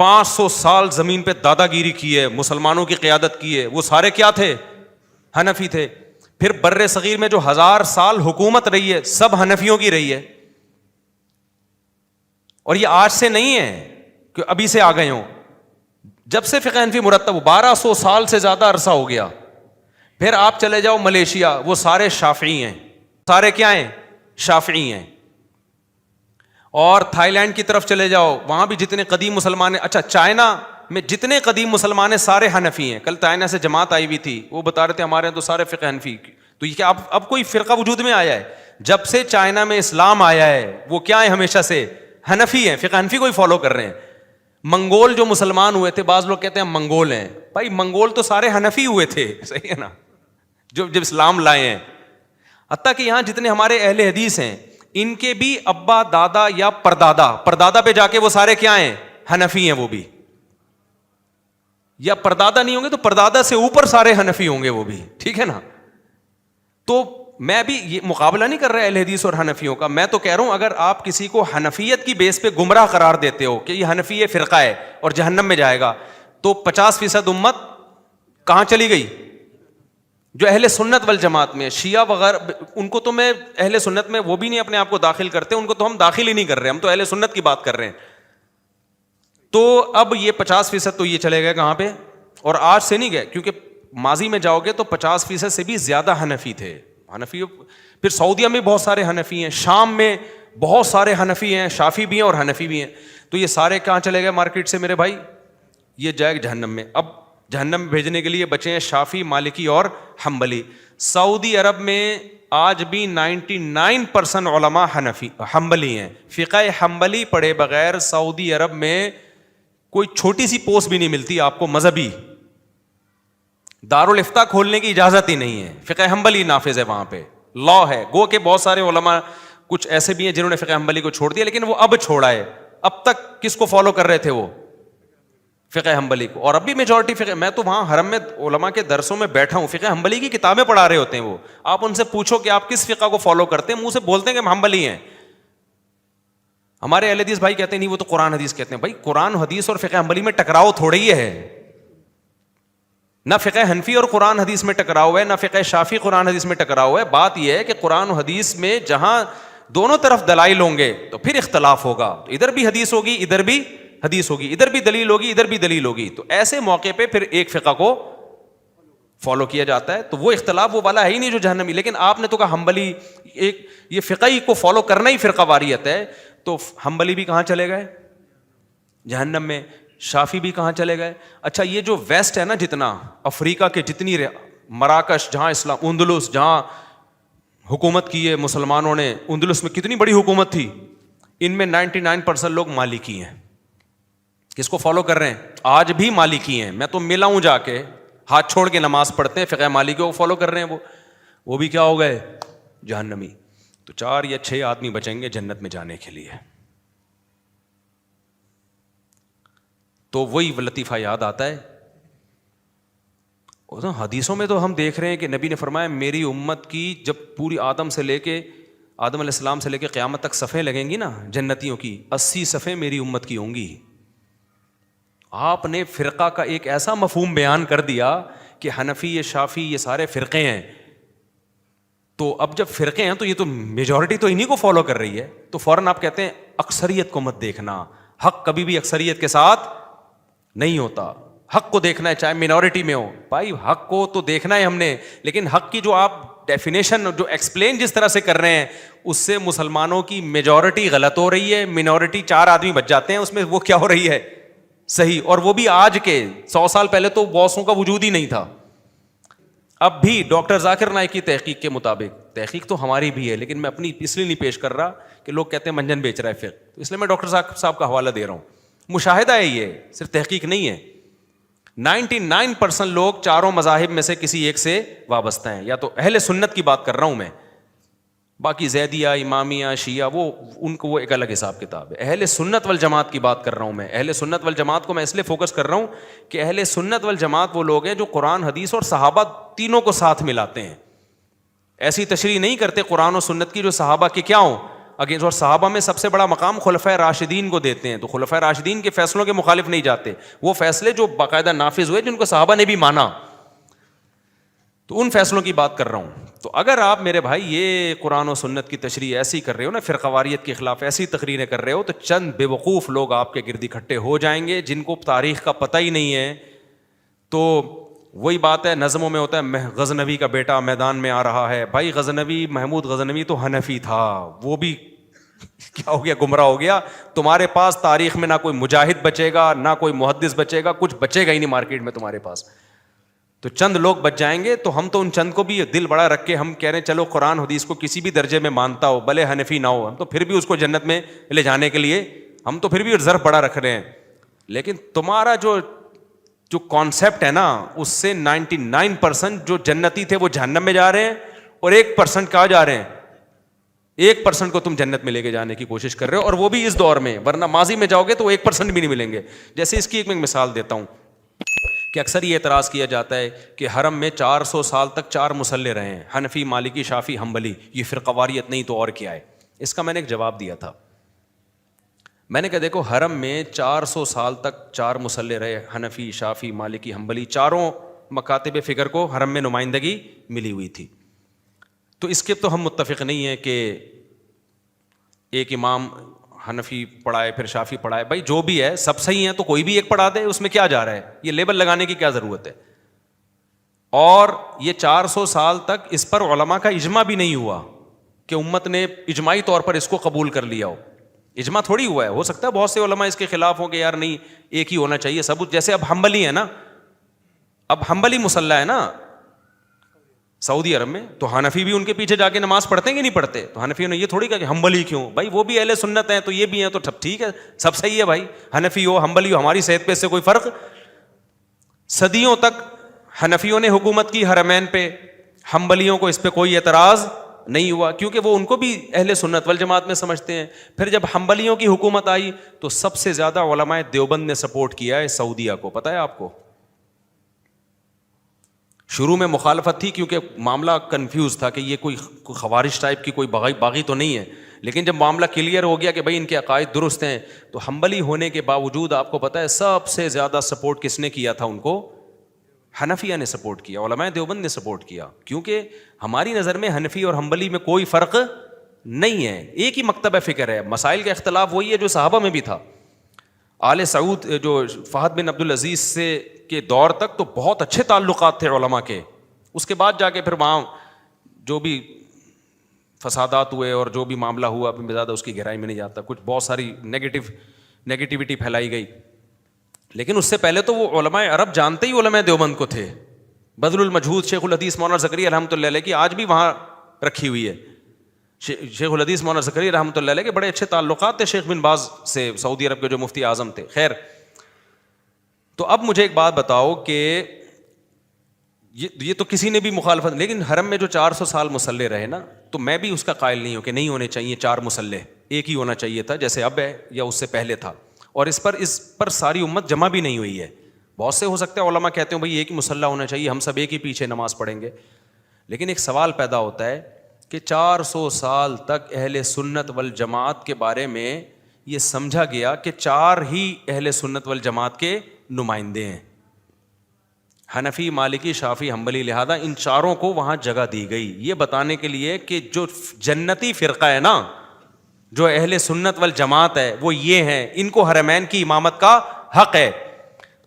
500 سال زمین پہ دادا گیری کی ہے، مسلمانوں کی قیادت کی ہے، وہ سارے کیا تھے؟ حنفی تھے. پھر بر صغیر میں جو 1000 سال حکومت رہی ہے سب حنفیوں کی رہی ہے. اور یہ آج سے نہیں ہے کہ ابھی سے آ گئے ہوں، جب سے فقہ حنفی مرتب 1200 سال سے زیادہ عرصہ ہو گیا. پھر آپ چلے جاؤ ملیشیا، وہ سارے شافعی ہیں. سارے کیا ہیں؟ شافعی ہیں. اور تھائی لینڈ کی طرف چلے جاؤ، وہاں بھی جتنے قدیم مسلمان ہیں، اچھا چائنا میں جتنے قدیم مسلمان ہیں سارے حنفی ہیں. کل چائنا سے جماعت آئی ہوئی تھی، وہ بتا رہے تھے ہمارے یہاں تو سارے فقہ حنفی. تو یہ کیا اب کوئی فرقہ وجود میں آیا ہے؟ جب سے چائنا میں اسلام آیا ہے وہ کیا ہے؟ ہمیشہ سے حنفی ہیں، فقہ حنفی کو ہی فالو کر رہے ہیں. منگول جو مسلمان ہوئے تھے، بعض لوگ کہتے ہیں منگول ہیں، بھائی منگول تو سارے حنفی ہوئے تھے، صحیح ہے نا، جب اسلام لائے ہیں. حتیٰ کہ یہاں جتنے ہمارے اہل حدیث ہیں ان کے بھی ابا دادا یا پردادا پہ جا کے وہ سارے کیا ہیں؟ حنفی ہیں. وہ بھی یا پردادا نہیں ہوں گے تو پردادا سے اوپر سارے حنفی ہوں گے وہ بھی، ٹھیک ہے نا. تو میں بھی یہ مقابلہ نہیں کر رہا اہل حدیث اور حنفیوں کا، میں تو کہہ رہا ہوں اگر آپ کسی کو حنفیت کی بیس پہ گمراہ قرار دیتے ہو کہ یہ حنفی فرقہ ہے اور جہنم میں جائے گا، تو 50% امت کہاں چلی گئی؟ جو اہل سنت والجماعت میں شیعہ وغیرہ، ان کو تو میں اہل سنت میں وہ بھی نہیں اپنے آپ کو داخل کرتے، ان کو تو ہم داخل ہی نہیں کر رہے، ہم تو اہل سنت کی بات کر رہے ہیں. تو اب یہ 50% تو یہ چلے گئے کہاں پہ؟ اور آج سے نہیں گئے، کیونکہ ماضی میں جاؤ گے تو 50% سے بھی زیادہ حنفی تھے. حنفی. پھر سعودیہ میں بہت سارے حنفی ہیں, شام میں بہت سارے حنفی ہیں, شافی بھی ہیں اور حنفی بھی ہیں. تو یہ سارے کہاں چلے گئے مارکیٹ سے میرے بھائی؟ یہ جائے گا جہنم میں. اب جہنم میں بھیجنے کے لیے بچے ہیں شافی, مالکی اور حنبلی. سعودی عرب میں آج بھی 99% علماء حنبلی ہیں. فقہ حنبلی پڑھے بغیر سعودی عرب میں کوئی چھوٹی سی پوسٹ بھی نہیں ملتی آپ کو مذہبی. دارالافتاء کھولنے کی اجازت ہی نہیں ہے, فقہ حنبلی نافذ ہے وہاں پہ, لا ہے. گو کہ بہت سارے علماء کچھ ایسے بھی ہیں جنہوں نے فقہ حنبلی کو چھوڑ دیا, لیکن وہ اب چھوڑا ہے. اب تک کس کو فالو کر رہے تھے وہ؟ فقہ حنبلی کو. اور اب بھی میجورٹی فقہ, میں تو وہاں حرم میں علماء کے درسوں میں بیٹھا ہوں, فقہ حنبلی کی کتابیں پڑھا رہے ہوتے ہیں وہ. آپ ان سے پوچھو کہ آپ کس فقہ کو فالو کرتے ہیں, منہ سے بولتے ہیں کہ ہم حنبلی ہیں. ہمارے اہل حدیث بھائی کہتے ہیں نہیں وہ تو قرآن حدیث کہتے ہیں. بھائی قرآن حدیث اور فقہ حنبلی میں ٹکراؤ تھوڑا ہی ہے. نہ فقہ حنفی اور قرآن حدیث میں ٹکراؤ ہے, نہ فقہ شافی قرآن حدیث میں ٹکراؤ ہے. بات یہ ہے کہ قرآن و حدیث میں جہاں دونوں طرف دلائل ہوں گے تو پھر اختلاف ہوگا. ادھر بھی حدیث ہوگی, ادھر بھی حدیث ہوگی, ادھر بھی دلیل ہوگی, ادھر بھی دلیل ہوگی. تو ایسے موقع پہ پھر ایک فقہ کو فالو کیا جاتا ہے. تو وہ اختلاف وہ والا ہے ہی نہیں جو جہنمی. لیکن آپ نے تو کہا حنبلی, ایک یہ فقہی کو فالو کرنا ہی فرقہ واریت ہے. تو حنبلی بھی کہاں چلے گئے؟ جہنم میں. شافی بھی کہاں چلے گئے؟ اچھا یہ جو ویسٹ ہے نا, جتنا افریقہ کے جتنی مراکش جہاں اسلام, اندلس جہاں حکومت کی ہے مسلمانوں نے, اندلس میں کتنی بڑی حکومت تھی, ان میں 99% لوگ مالکی ہیں. کس کو فالو کر رہے ہیں؟ آج بھی مالکی ہیں. میں تو ملا ہوں جا کے, ہاتھ چھوڑ کے نماز پڑھتے ہیں, فقہ مالکی کو فالو کر رہے ہیں. وہ بھی کیا ہو گئے؟ جہنمی. تو 4 یا 6 آدمی بچیں گے جنت میں جانے کے لیے. تو وہی لطیفہ یاد آتا ہے. حدیثوں میں تو ہم دیکھ رہے ہیں کہ نبی نے فرمایا میری امت کی جب پوری آدم علیہ السلام سے لے کے قیامت تک صفیں لگیں گی نا جنتیوں کی, 80 صفیں میری امت کی ہوں گی. آپ نے فرقہ کا ایک ایسا مفہوم بیان کر دیا کہ حنفی, یہ شافی, یہ سارے فرقے ہیں. تو اب جب فرقے ہیں تو یہ تو میجورٹی تو انہی کو فالو کر رہی ہے. تو فوراً آپ کہتے ہیں اکثریت کو مت دیکھنا, حق کبھی بھی اکثریت کے ساتھ نہیں ہوتا. حق کو دیکھنا ہے چاہے مینورٹی میں ہو. بھائی حق کو تو دیکھنا ہے ہم نے, لیکن حق کی جو آپ ڈیفینیشن جو ایکسپلین جس طرح سے کر رہے ہیں اس سے مسلمانوں کی میجورٹی غلط ہو رہی ہے. مینورٹی 4 آدمی بچ جاتے ہیں, اس میں وہ کیا ہو رہی ہے؟ صحیح. اور وہ بھی آج کے 100 سال پہلے تو باسوں کا وجود ہی نہیں تھا. اب بھی ڈاکٹر ذاکر نائک کی تحقیق کے مطابق, تحقیق تو ہماری بھی ہے لیکن میں اپنی اس لیے نہیں پیش کر رہا کہ لوگ کہتے ہیں منجن بیچ رہا ہے فقہ, تو اس لیے میں ڈاکٹر صاحب کا حوالہ دے رہا ہوں. مشاہدہ ہے, یہ صرف تحقیق نہیں ہے. 99% لوگ چاروں مذاہب میں سے کسی ایک سے وابستہ ہیں. یا تو اہل سنت کی بات کر رہا ہوں میں, باقی زیدیہ, امامیہ, شیعہ وہ ان کو وہ ایک الگ حساب کتاب ہے. اہل سنت والجماعت کی بات کر رہا ہوں میں. اہل سنت والجماعت کو میں اس لیے فوکس کر رہا ہوں کہ اہل سنت والجماعت وہ لوگ ہیں جو قرآن, حدیث اور صحابہ تینوں کو ساتھ ملاتے ہیں. ایسی تشریح نہیں کرتے قرآن و سنت کی جو صحابہ کے کیا ہوں اگینسٹ. اور صحابہ میں سب سے بڑا مقام خلفائے راشدین کو دیتے ہیں. تو خلفائے راشدین کے فیصلوں کے مخالف نہیں جاتے, وہ فیصلے جو باقاعدہ نافذ ہوئے جن کو صحابہ نے بھی مانا, تو ان فیصلوں کی بات کر رہا ہوں. تو اگر آپ میرے بھائی یہ قرآن و سنت کی تشریح ایسی کر رہے ہو نا, فرقہ واریت کے خلاف ایسی تقریریں کر رہے ہو, تو چند بے وقوف لوگ آپ کے گرد اکٹھے ہو جائیں گے جن کو تاریخ کا پتہ ہی نہیں ہے. تو وہی بات ہے, نظموں میں ہوتا ہے غزنوی کا بیٹا میدان میں آ رہا ہے. بھائی غزنوی, محمود غزنوی تو حنفی تھا, وہ بھی کیا ہو گیا, گمراہ ہو گیا. تمہارے پاس تاریخ میں نہ کوئی مجاہد بچے گا, نہ کوئی محدث بچے گا, کچھ بچے گا ہی نہیں مارکیٹ میں تمہارے پاس. تو چند لوگ بچ جائیں گے. تو ہم تو ان چند کو بھی دل بڑا رکھ کے ہم کہہ رہے ہیں چلو قرآن حدیث کو کسی بھی درجے میں مانتا ہو, بھلے حنفی نہ ہو, ہم تو پھر بھی اس کو جنت میں لے جانے کے لیے ہم تو پھر بھی ضرب بڑا رکھ رہے ہیں. لیکن تمہارا جو کانسیپٹ ہے نا, اس سے 99% جو جنتی تھے وہ جہنم میں جا رہے ہیں, اور 1% کہاں جا رہے ہیں, 1% کو تم جنت میں لے کے جانے کی کوشش کر رہے ہو, اور وہ بھی اس دور میں. ورنہ ماضی میں جاؤ گے تو 1% بھی نہیں ملیں گے. جیسے اس کی ایک میں مثال دیتا ہوں کہ اکثر یہ اعتراض کیا جاتا ہے کہ حرم میں 400 سال تک 4 مصلی رہے ہیں, حنفی, مالکی, شافی, حنبلی, یہ فرقہ واریت نہیں تو اور کیا ہے. اس کا میں نے ایک جواب دیا تھا. میں نے کہا دیکھو حرم میں 400 سال تک 4 مصلی رہے, حنفی, شافی, مالکی, حنبلی, چاروں مکاتب فکر کو حرم میں نمائندگی ملی ہوئی تھی. تو اس کے تو ہم متفق نہیں ہیں کہ ایک امام حنفی پڑھائے پھر شافی پڑھائے. بھائی جو بھی ہے سب صحیح ہیں تو کوئی بھی ایک پڑھا دے, اس میں کیا جا رہا ہے, یہ لیبل لگانے کی کیا ضرورت ہے. اور یہ 400 سال تک اس پر علماء کا اجماع بھی نہیں ہوا کہ امت نے اجماعی طور پر اس کو قبول کر لیا ہو. اجماع تھوڑی ہوا ہے. ہو سکتا ہے بہت سے علماء اس کے خلاف ہوں کہ یار نہیں ایک ہی ہونا چاہیے ثبوت. جیسے اب حنبلی ہے نا, اب حنبلی مسلح ہے نا سعودی عرب میں, تو حنفی بھی ان کے پیچھے جا کے نماز پڑھتے ہیں کہ نہیں پڑھتے؟ تو حنفیوں نے یہ تھوڑی کہا کہ حنبلی کیوں, بھائی وہ بھی اہل سنت ہیں تو یہ بھی ہیں, تو ٹھیک ہے سب صحیح ہے بھائی, حنفی ہو حنبلی ہو ہماری صحت پہ اس سے کوئی فرق. صدیوں تک حنفیوں نے حکومت کی حرمین پہ, حنبلیوں کو اس پہ کوئی اعتراض نہیں ہوا کیونکہ وہ ان کو بھی اہل سنت والجماعت میں سمجھتے ہیں. پھر جب حنبلیوں کی حکومت آئی تو سب سے زیادہ علماء دیوبند نے سپورٹ کیا ہے سعودیہ کو. پتہ ہے آپ کو, شروع میں مخالفت تھی کیونکہ معاملہ کنفیوز تھا کہ یہ کوئی خوارج ٹائپ کی کوئی باغی تو نہیں ہے, لیکن جب معاملہ کلیئر ہو گیا کہ بھائی ان کے عقائد درست ہیں, تو حنبلی ہونے کے باوجود آپ کو پتہ ہے سب سے زیادہ سپورٹ کس نے کیا تھا ان کو؟ حنفیہ نے سپورٹ کیا, علماء دیوبند نے سپورٹ کیا. کیونکہ ہماری نظر میں حنفی اور حنبلی میں کوئی فرق نہیں ہے, ایک ہی مکتب فکر ہے. مسائل کا اختلاف وہی ہے جو صحابہ میں بھی تھا. آل سعود جو فہد بن عبد العزیز سے کے دور تک تو بہت اچھے تعلقات تھے علماء کے. اس کے بعد جا کے پھر وہاں جو بھی فسادات ہوئے اور جو بھی معاملہ ہوا, اب میں زیادہ اس کی گہرائی میں نہیں جاتا, کچھ بہت ساری نیگیٹیوٹی پھیلائی گئی. لیکن اس سے پہلے تو وہ علماء عرب جانتے ہی علماء دیوبند کو تھے. بذل المجہود شیخ الحدیث مولانا زکریا رحمۃ اللہ علیہ کی آج بھی وہاں رکھی ہوئی ہے. شیخ الحدیث مولانا زکریا رحمۃ اللہ علیہ کے بڑے اچھے تعلقات تھے شیخ بن باز سے, سعودی عرب کے جو مفتی اعظم تھے. خیر, تو اب مجھے ایک بات بتاؤ کہ یہ تو کسی نے بھی مخالفت, لیکن حرم میں جو 400 سال مصلے رہے نا, تو میں بھی اس کا قائل نہیں ہوں کہ نہیں ہونے چاہیے 4 مصلے, ایک ہی ہونا چاہیے تھا جیسے اب ہے یا اس سے پہلے تھا. اور اس پر ساری امت جمع بھی نہیں ہوئی ہے. بہت سے ہو سکتے ہیں علماء کہتے ہیں بھائی ایک ہی مصلی ہونا چاہیے, ہم سب ایک ہی پیچھے نماز پڑھیں گے. لیکن ایک سوال پیدا ہوتا ہے کہ 400 سال تک اہل سنت والجماعت کے بارے میں یہ سمجھا گیا کہ 4 ہی اہل سنت والجماعت کے نمائندے ہیں, حنفی مالکی شافعی حنبلی, لہذا ان 4 کو وہاں جگہ دی گئی یہ بتانے کے لیے کہ جو جنتی فرقہ ہے نا, جو اہل سنت والجماعت ہے وہ یہ ہیں, ان کو حرمین کی امامت کا حق ہے.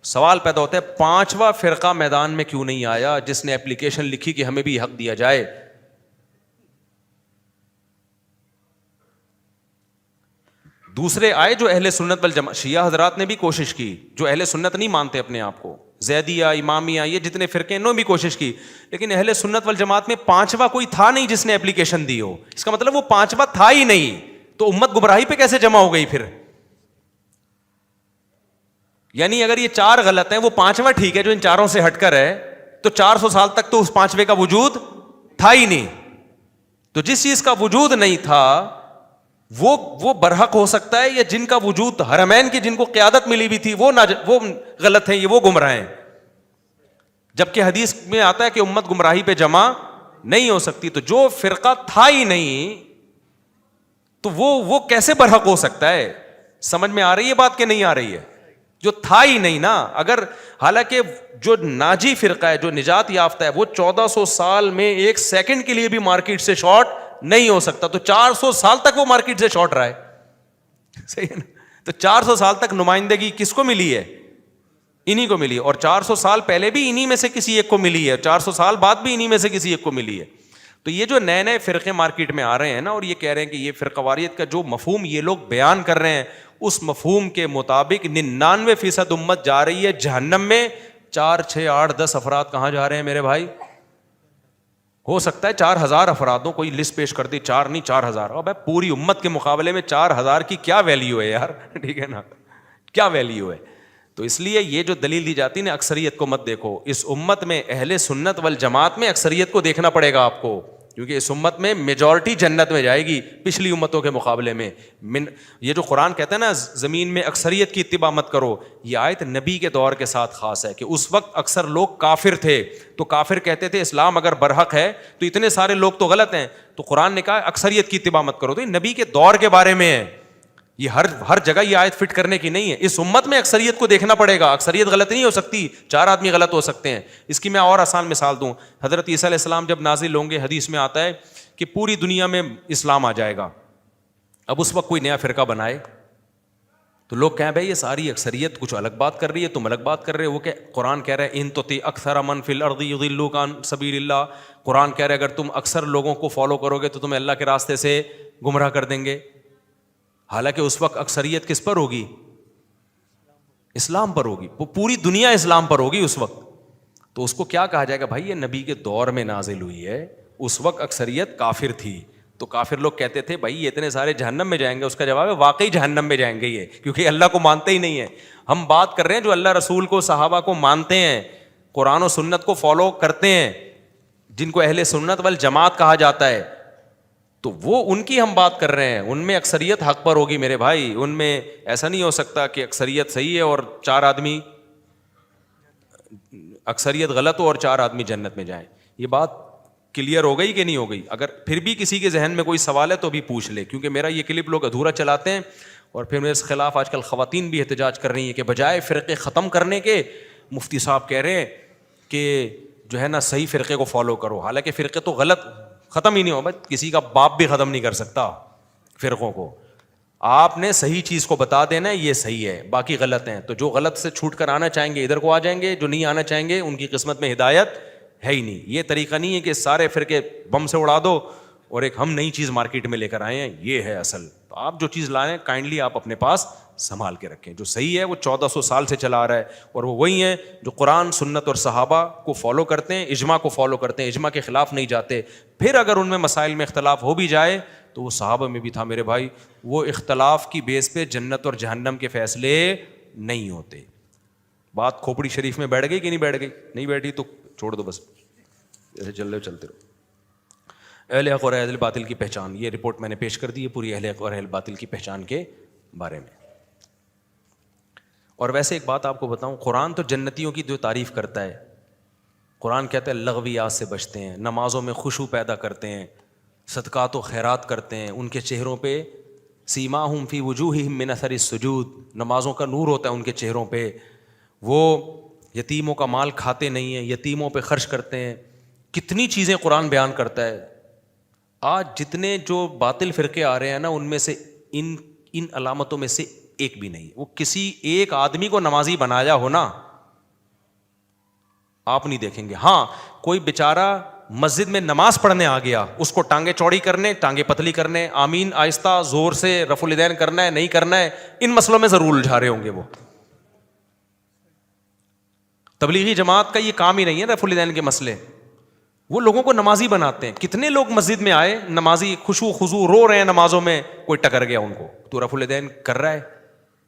سوال پیدا ہوتا ہے 5واں فرقہ میدان میں کیوں نہیں آیا جس نے اپلیکیشن لکھی کہ ہمیں بھی حق دیا جائے؟ دوسرے آئے جو اہل سنت والجماعت, شیعہ حضرات نے بھی کوشش کی, جو اہل سنت نہیں مانتے اپنے آپ کو, زیدیہ امامیہ یہ جتنے فرقے انہوں نے بھی کوشش کی, لیکن اہل سنت والجماعت میں 5واں کوئی تھا نہیں جس نے اپلیکیشن دی ہو. اس کا مطلب وہ 5واں تھا ہی نہیں, تو امت گمراہی پہ کیسے جمع ہو گئی پھر؟ یعنی اگر یہ 4 غلط ہیں, وہ 5واں ٹھیک ہے جو ان 4 سے ہٹ کر ہے, تو 400 سال تک تو اس 5ویں کا وجود تھا ہی نہیں. تو جس چیز کا وجود نہیں تھا وہ برحق ہو سکتا ہے, یا جن کا وجود حرمین کی جن کو قیادت ملی ہوئی تھی وہ غلط ہیں, یہ وہ گمراہ ہیں. جبکہ حدیث میں آتا ہے کہ امت گمراہی پہ جمع نہیں ہو سکتی. تو جو فرقہ تھا ہی نہیں تو وہ کیسے برحق ہو سکتا ہے؟ سمجھ میں آ رہی ہے بات کہ نہیں آ رہی ہے؟ جو تھا ہی نہیں نا. اگر حالانکہ جو ناجی فرقہ ہے, جو نجات یافتہ ہے, وہ 1400 سال میں 1 سیکنڈ کے لیے بھی مارکیٹ سے شارٹ نہیں ہو سکتا, تو 400 سال تک وہ مارکیٹ سے شارٹ رہا ہے. صحیح ہے نا؟ تو 400 سال تک نمائندگی کس کو ملی ہے؟ انہی کو ملی ہے. اور 400 سال پہلے بھی انہی میں سے کسی ایک کو ملی ہے, 400 سال بعد بھی انہی میں سے کسی ایک کو ملی ہے. تو یہ جو نئے فرقے مارکیٹ میں آ رہے ہیں نا, اور یہ کہہ رہے ہیں کہ یہ فرقہ واریت کا جو مفہوم یہ لوگ بیان کر رہے ہیں, اس مفہوم کے مطابق 99% امت جا رہی ہے جہنم میں. 4 6 8 10 افراد کہاں جا رہے ہیں میرے بھائی؟ ہو سکتا ہے 4000 افرادوں کوئی لسٹ پیش کر دی, 4 نہیں 4000. اب پوری امت کے مقابلے میں 4000 کی کیا ویلیو ہے یار؟ ٹھیک ہے نا, کیا ویلیو ہے؟ تو اس لیے یہ جو دلیل دی جاتی ہے نا, اکثریت کو مت دیکھو. اس امت میں اہل سنت والجماعت میں اکثریت کو دیکھنا پڑے گا آپ کو, کیونکہ اس امت میں میجورٹی جنت میں جائے گی پچھلی امتوں کے مقابلے میں. یہ جو قرآن کہتا ہے نا زمین میں اکثریت کی اتباع مت کرو, یہ آیت نبی کے دور کے ساتھ خاص ہے کہ اس وقت اکثر لوگ کافر تھے, تو کافر کہتے تھے اسلام اگر برحق ہے تو اتنے سارے لوگ تو غلط ہیں, تو قرآن نے کہا اکثریت کی اتباع مت کرو. تو یہ نبی کے دور کے بارے میں ہے, یہ ہر جگہ یہ آیت فٹ کرنے کی نہیں ہے. اس امت میں اکثریت کو دیکھنا پڑے گا, اکثریت غلط نہیں ہو سکتی, 4 آدمی غلط ہو سکتے ہیں. اس کی میں اور آسان مثال دوں, حضرت عیسیٰ علیہ السلام جب نازل ہوں گے, حدیث میں آتا ہے کہ پوری دنیا میں اسلام آ جائے گا. اب اس وقت کوئی نیا فرقہ بنائے, تو لوگ کہیں بھائی یہ ساری اکثریت کچھ الگ بات کر رہی ہے، تم الگ بات کر رہے ہو. وہ کہ قرآن کہہ رہا ہے ان تطیع اکثر من فی الارض یضلوک عن سبیل اللہ. قرآن کہہ رہا ہے اگر تم اکثر لوگوں کو فالو کرو گے تو تمہیں اللہ کے راستے سے گمراہ کر دیں گے. حالانکہ اس وقت اکثریت کس پر ہوگی؟ اسلام پر ہوگی. وہ پوری دنیا اسلام پر ہوگی اس وقت. تو اس کو کیا کہا جائے گا؟ بھائی یہ نبی کے دور میں نازل ہوئی ہے، اس وقت اکثریت کافر تھی. تو کافر لوگ کہتے تھے بھائی یہ اتنے سارے جہنم میں جائیں گے. اس کا جواب ہے واقعی جہنم میں جائیں گے یہ، کیونکہ اللہ کو مانتے ہی نہیں ہیں. ہم بات کر رہے ہیں جو اللہ رسول کو، صحابہ کو مانتے ہیں، قرآن و سنت کو فالو کرتے ہیں، جن کو اہل سنت والجماعت کہا جاتا ہے. تو وہ ان کی ہم بات کر رہے ہیں. ان میں اکثریت حق پر ہوگی میرے بھائی. ان میں ایسا نہیں ہو سکتا کہ اکثریت صحیح ہے اور چار آدمی، اکثریت غلط ہو اور چار آدمی جنت میں جائیں. یہ بات کلیئر ہو گئی کہ نہیں ہو گئی؟ اگر پھر بھی کسی کے ذہن میں کوئی سوال ہے تو بھی پوچھ لے، کیونکہ میرا یہ کلپ لوگ ادھورا چلاتے ہیں اور پھر میرے خلاف آج کل خواتین بھی احتجاج کر رہی ہیں کہ بجائے فرقے ختم کرنے کے مفتی صاحب کہہ رہے ہیں کہ جو ہے نا صحیح فرقے کو فالو کرو. حالانکہ فرقے تو غلط ختم ہی نہیں ہو، بس کسی کا باپ بھی ختم نہیں کر سکتا فرقوں کو. آپ نے صحیح چیز کو بتا دینا ہے یہ صحیح ہے، باقی غلط ہیں. تو جو غلط سے چھوٹ کر آنا چاہیں گے ادھر کو آ جائیں گے، جو نہیں آنا چاہیں گے ان کی قسمت میں ہدایت ہے ہی نہیں. یہ طریقہ نہیں ہے کہ سارے فرقے بم سے اڑا دو اور ایک ہم نئی چیز مارکیٹ میں لے کر آئے ہیں، یہ ہے اصل. تو آپ جو چیز لائیں کائنڈلی آپ اپنے پاس سنبھال کے رکھیں. جو صحیح ہے وہ 1400 سال سے چلا آ رہا ہے، اور وہ وہی ہیں جو قرآن سنت اور صحابہ کو فالو کرتے ہیں، اجماع کو فالو کرتے ہیں، اجماع کے خلاف نہیں جاتے. پھر اگر ان میں مسائل میں اختلاف ہو بھی جائے تو وہ صحابہ میں بھی تھا میرے بھائی. وہ اختلاف کی بیس پہ جنت اور جہنم کے فیصلے نہیں ہوتے. بات کھوپڑی شریف میں بیٹھ گئی کہ نہیں بیٹھ گئی؟ نہیں بیٹھی تو چھوڑ دو، بس ایسے چلتے رہو. اہل حق اور اہل باطل کی پہچان، یہ رپورٹ میں نے پیش کر دی ہے پوری اہل حق اور اہل باطل کی پہچان کے بارے میں. اور ویسے ایک بات آپ کو بتاؤں، قرآن تو جنتیوں کی جو تعریف کرتا ہے، قرآن کہتا ہے لغویات سے بچتے ہیں، نمازوں میں خشوع پیدا کرتے ہیں، صدقات و خیرات کرتے ہیں، ان کے چہروں پہ سیماہم فی وجوہہم من اثر السجود، نمازوں کا نور ہوتا ہے ان کے چہروں پہ. وہ یتیموں کا مال کھاتے نہیں ہیں، یتیموں پہ خرچ کرتے ہیں. کتنی چیزیں قرآن بیان کرتا ہے. آج جتنے جو باطل فرقے آ رہے ہیں نا، ان میں سے ان علامتوں میں سے ایک بھی نہیں. وہ کسی ایک آدمی کو نمازی بنایا ہو نا، آپ نہیں دیکھیں گے. ہاں کوئی بیچارہ مسجد میں نماز پڑھنے آ گیا، اس کو ٹانگیں چوڑی کرنے، ٹانگیں پتلی کرنے، آمین آہستہ زور سے رفع الیدین کرنا ہے نہیں کرنا ہے، ان مسئلوں میں ضرور الجھا رہے ہوں گے. وہ تبلیغی جماعت کا یہ کام ہی نہیں ہے رفع الیدین کے مسئلے. وہ لوگوں کو نمازی بناتے ہیں. کتنے لوگ مسجد میں آئے نمازی خشوع خضوع رو رہے ہیں نمازوں میں، کوئی ٹکر گیا ان کو، تو رفع الیدین کر رہا ہے،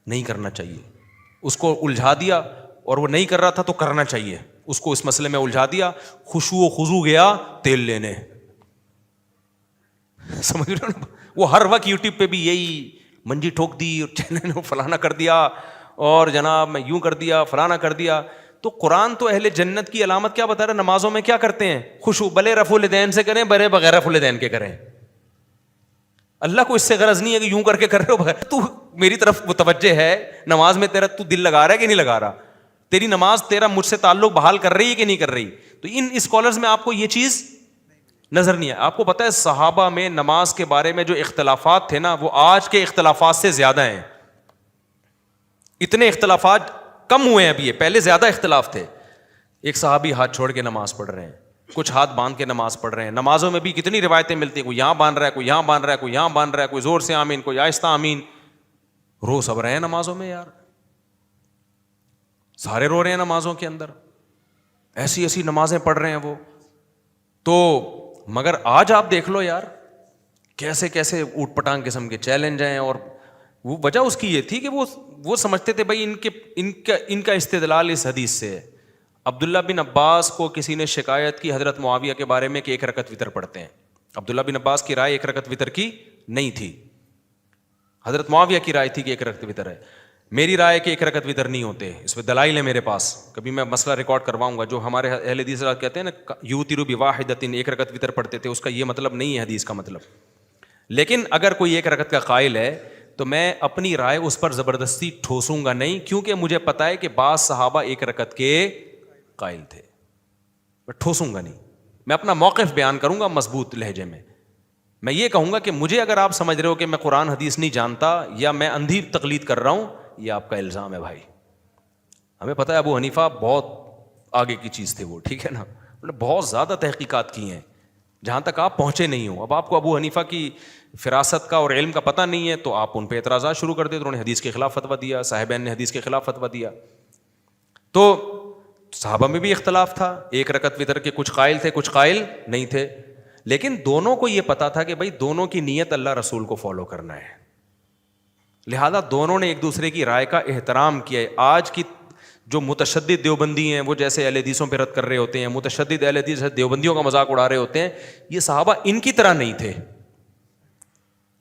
نہیں کرنا چاہیے. اس کو الجھا دیا اور وہ نہیں کر رہا تھا تو کرنا چاہیے. اس کو اس مسئلے میں الجھا دیا، خشوع و خضوع گیا تیل لینے. سمجھ رہے ہو؟ وہ ہر وقت یوٹیوب پہ بھی یہی منجی ٹھوک دی اور چینل نے فلانا کر دیا اور جناب میں یوں کر دیا فلانا کر دیا. تو قرآن تو اہل جنت کی علامت کیا بتا رہا ہے؟ نمازوں میں کیا کرتے ہیں؟ خشوع، بلے رفع الیدین سے کریں بلے بغیر رفع الیدین کے کریں. اللہ کو اس سے غرض نہیں ہے کہ یوں کر کے کر رہے ہو بغیر. تو میری طرف متوجہ ہے نماز میں، تیرا تو دل لگا رہا ہے کہ نہیں لگا رہا؟ تیری نماز تیرا مجھ سے تعلق بحال کر رہی ہے کہ نہیں کر رہی؟ تو ان اسکالرز میں آپ کو یہ چیز نظر نہیں ہے. آپ کو پتہ ہے صحابہ میں نماز کے بارے میں جو اختلافات تھے نا، وہ آج کے اختلافات سے زیادہ ہیں. اتنے اختلافات کم ہوئے ہیں ابھی، پہلے زیادہ اختلاف تھے. ایک صحابی ہاتھ چھوڑ کے نماز پڑھ رہے ہیں، کچھ ہاتھ باندھ کے نماز پڑھ رہے ہیں. نمازوں میں بھی کتنی روایتیں ملتی ہیں، کوئی یہاں باندھ رہا ہے، کوئی یہاں باندھ رہا ہے، کوئی یہاں باندھ رہا ہے، کوئی زور سے آمین، کوئی آہستہ آمین. رو سب رہے ہیں نمازوں میں یار، سارے رو رہے ہیں نمازوں کے اندر، ایسی ایسی نمازیں پڑھ رہے ہیں وہ تو. مگر آج آپ دیکھ لو یار کیسے کیسے اوٹ پٹانگ قسم کے چیلنج ہیں. اور وہ وجہ اس کی یہ تھی کہ وہ سمجھتے تھے بھائی ان کا استدلال اس حدیث سے ہے. عبداللہ بن عباس کو کسی نے شکایت کی حضرت معاویہ کے بارے میں کہ 1 رکعت وتر پڑھتے ہیں. عبداللہ بن عباس کی رائے 1 رکعت وتر کی نہیں تھی، حضرت معاویہ کی رائے تھی کہ 1 رکعت وتر ہے. میری رائے کہ 1 رکعت وتر نہیں ہوتے، اس پہ دلائل ہے میرے پاس. کبھی میں مسئلہ ریکارڈ کرواؤں گا. جو ہمارے اہل حدیث کہتے ہیں نا یوتر بواحدۃ، 1 رکعت وتر پڑھتے تھے، اس کا یہ مطلب نہیں ہے حدیث کا مطلب. لیکن اگر کوئی 1 رکعت کا قائل ہے تو میں اپنی رائے اس پر زبردستی ٹھوسوں گا نہیں، کیونکہ مجھے پتا ہے کہ بعض صحابہ 1 رکعت کے قائل تھے. میں ٹھوسوں گا نہیں، میں اپنا موقف بیان کروں گا مضبوط لہجے میں. میں یہ کہوں گا کہ مجھے اگر آپ سمجھ رہے ہو کہ میں قرآن حدیث نہیں جانتا یا میں اندھی تقلید کر رہا ہوں، یہ آپ کا الزام ہے بھائی. ہمیں پتہ ہے ابو حنیفہ بہت آگے کی چیز تھے وہ, ٹھیک ہے نا, انہوں نے بہت زیادہ تحقیقات کی ہیں جہاں تک آپ پہنچے نہیں ہوں. اب آپ کو ابو حنیفہ کی فراست کا اور علم کا پتہ نہیں ہے تو آپ ان پہ اعتراضات شروع کر دیتے. انہوں نے حدیث کے خلاف فتویٰ دیا, صاحبین نے حدیث کے خلاف فتویٰ دیا. تو صحابہ میں بھی اختلاف تھا, ایک رکعت وتر کے کچھ قائل تھے, کچھ قائل نہیں تھے, لیکن دونوں کو یہ پتا تھا کہ بھائی دونوں کی نیت اللہ رسول کو فالو کرنا ہے, لہذا دونوں نے ایک دوسرے کی رائے کا احترام کیا ہے. آج کی جو متشدد دیوبندی ہیں وہ جیسے اہل حدیثوں پہ رد کر رہے ہوتے ہیں, متشدد اہل حدیث دیوبندیوں کا مذاق اڑا رہے ہوتے ہیں, یہ صحابہ ان کی طرح نہیں تھے,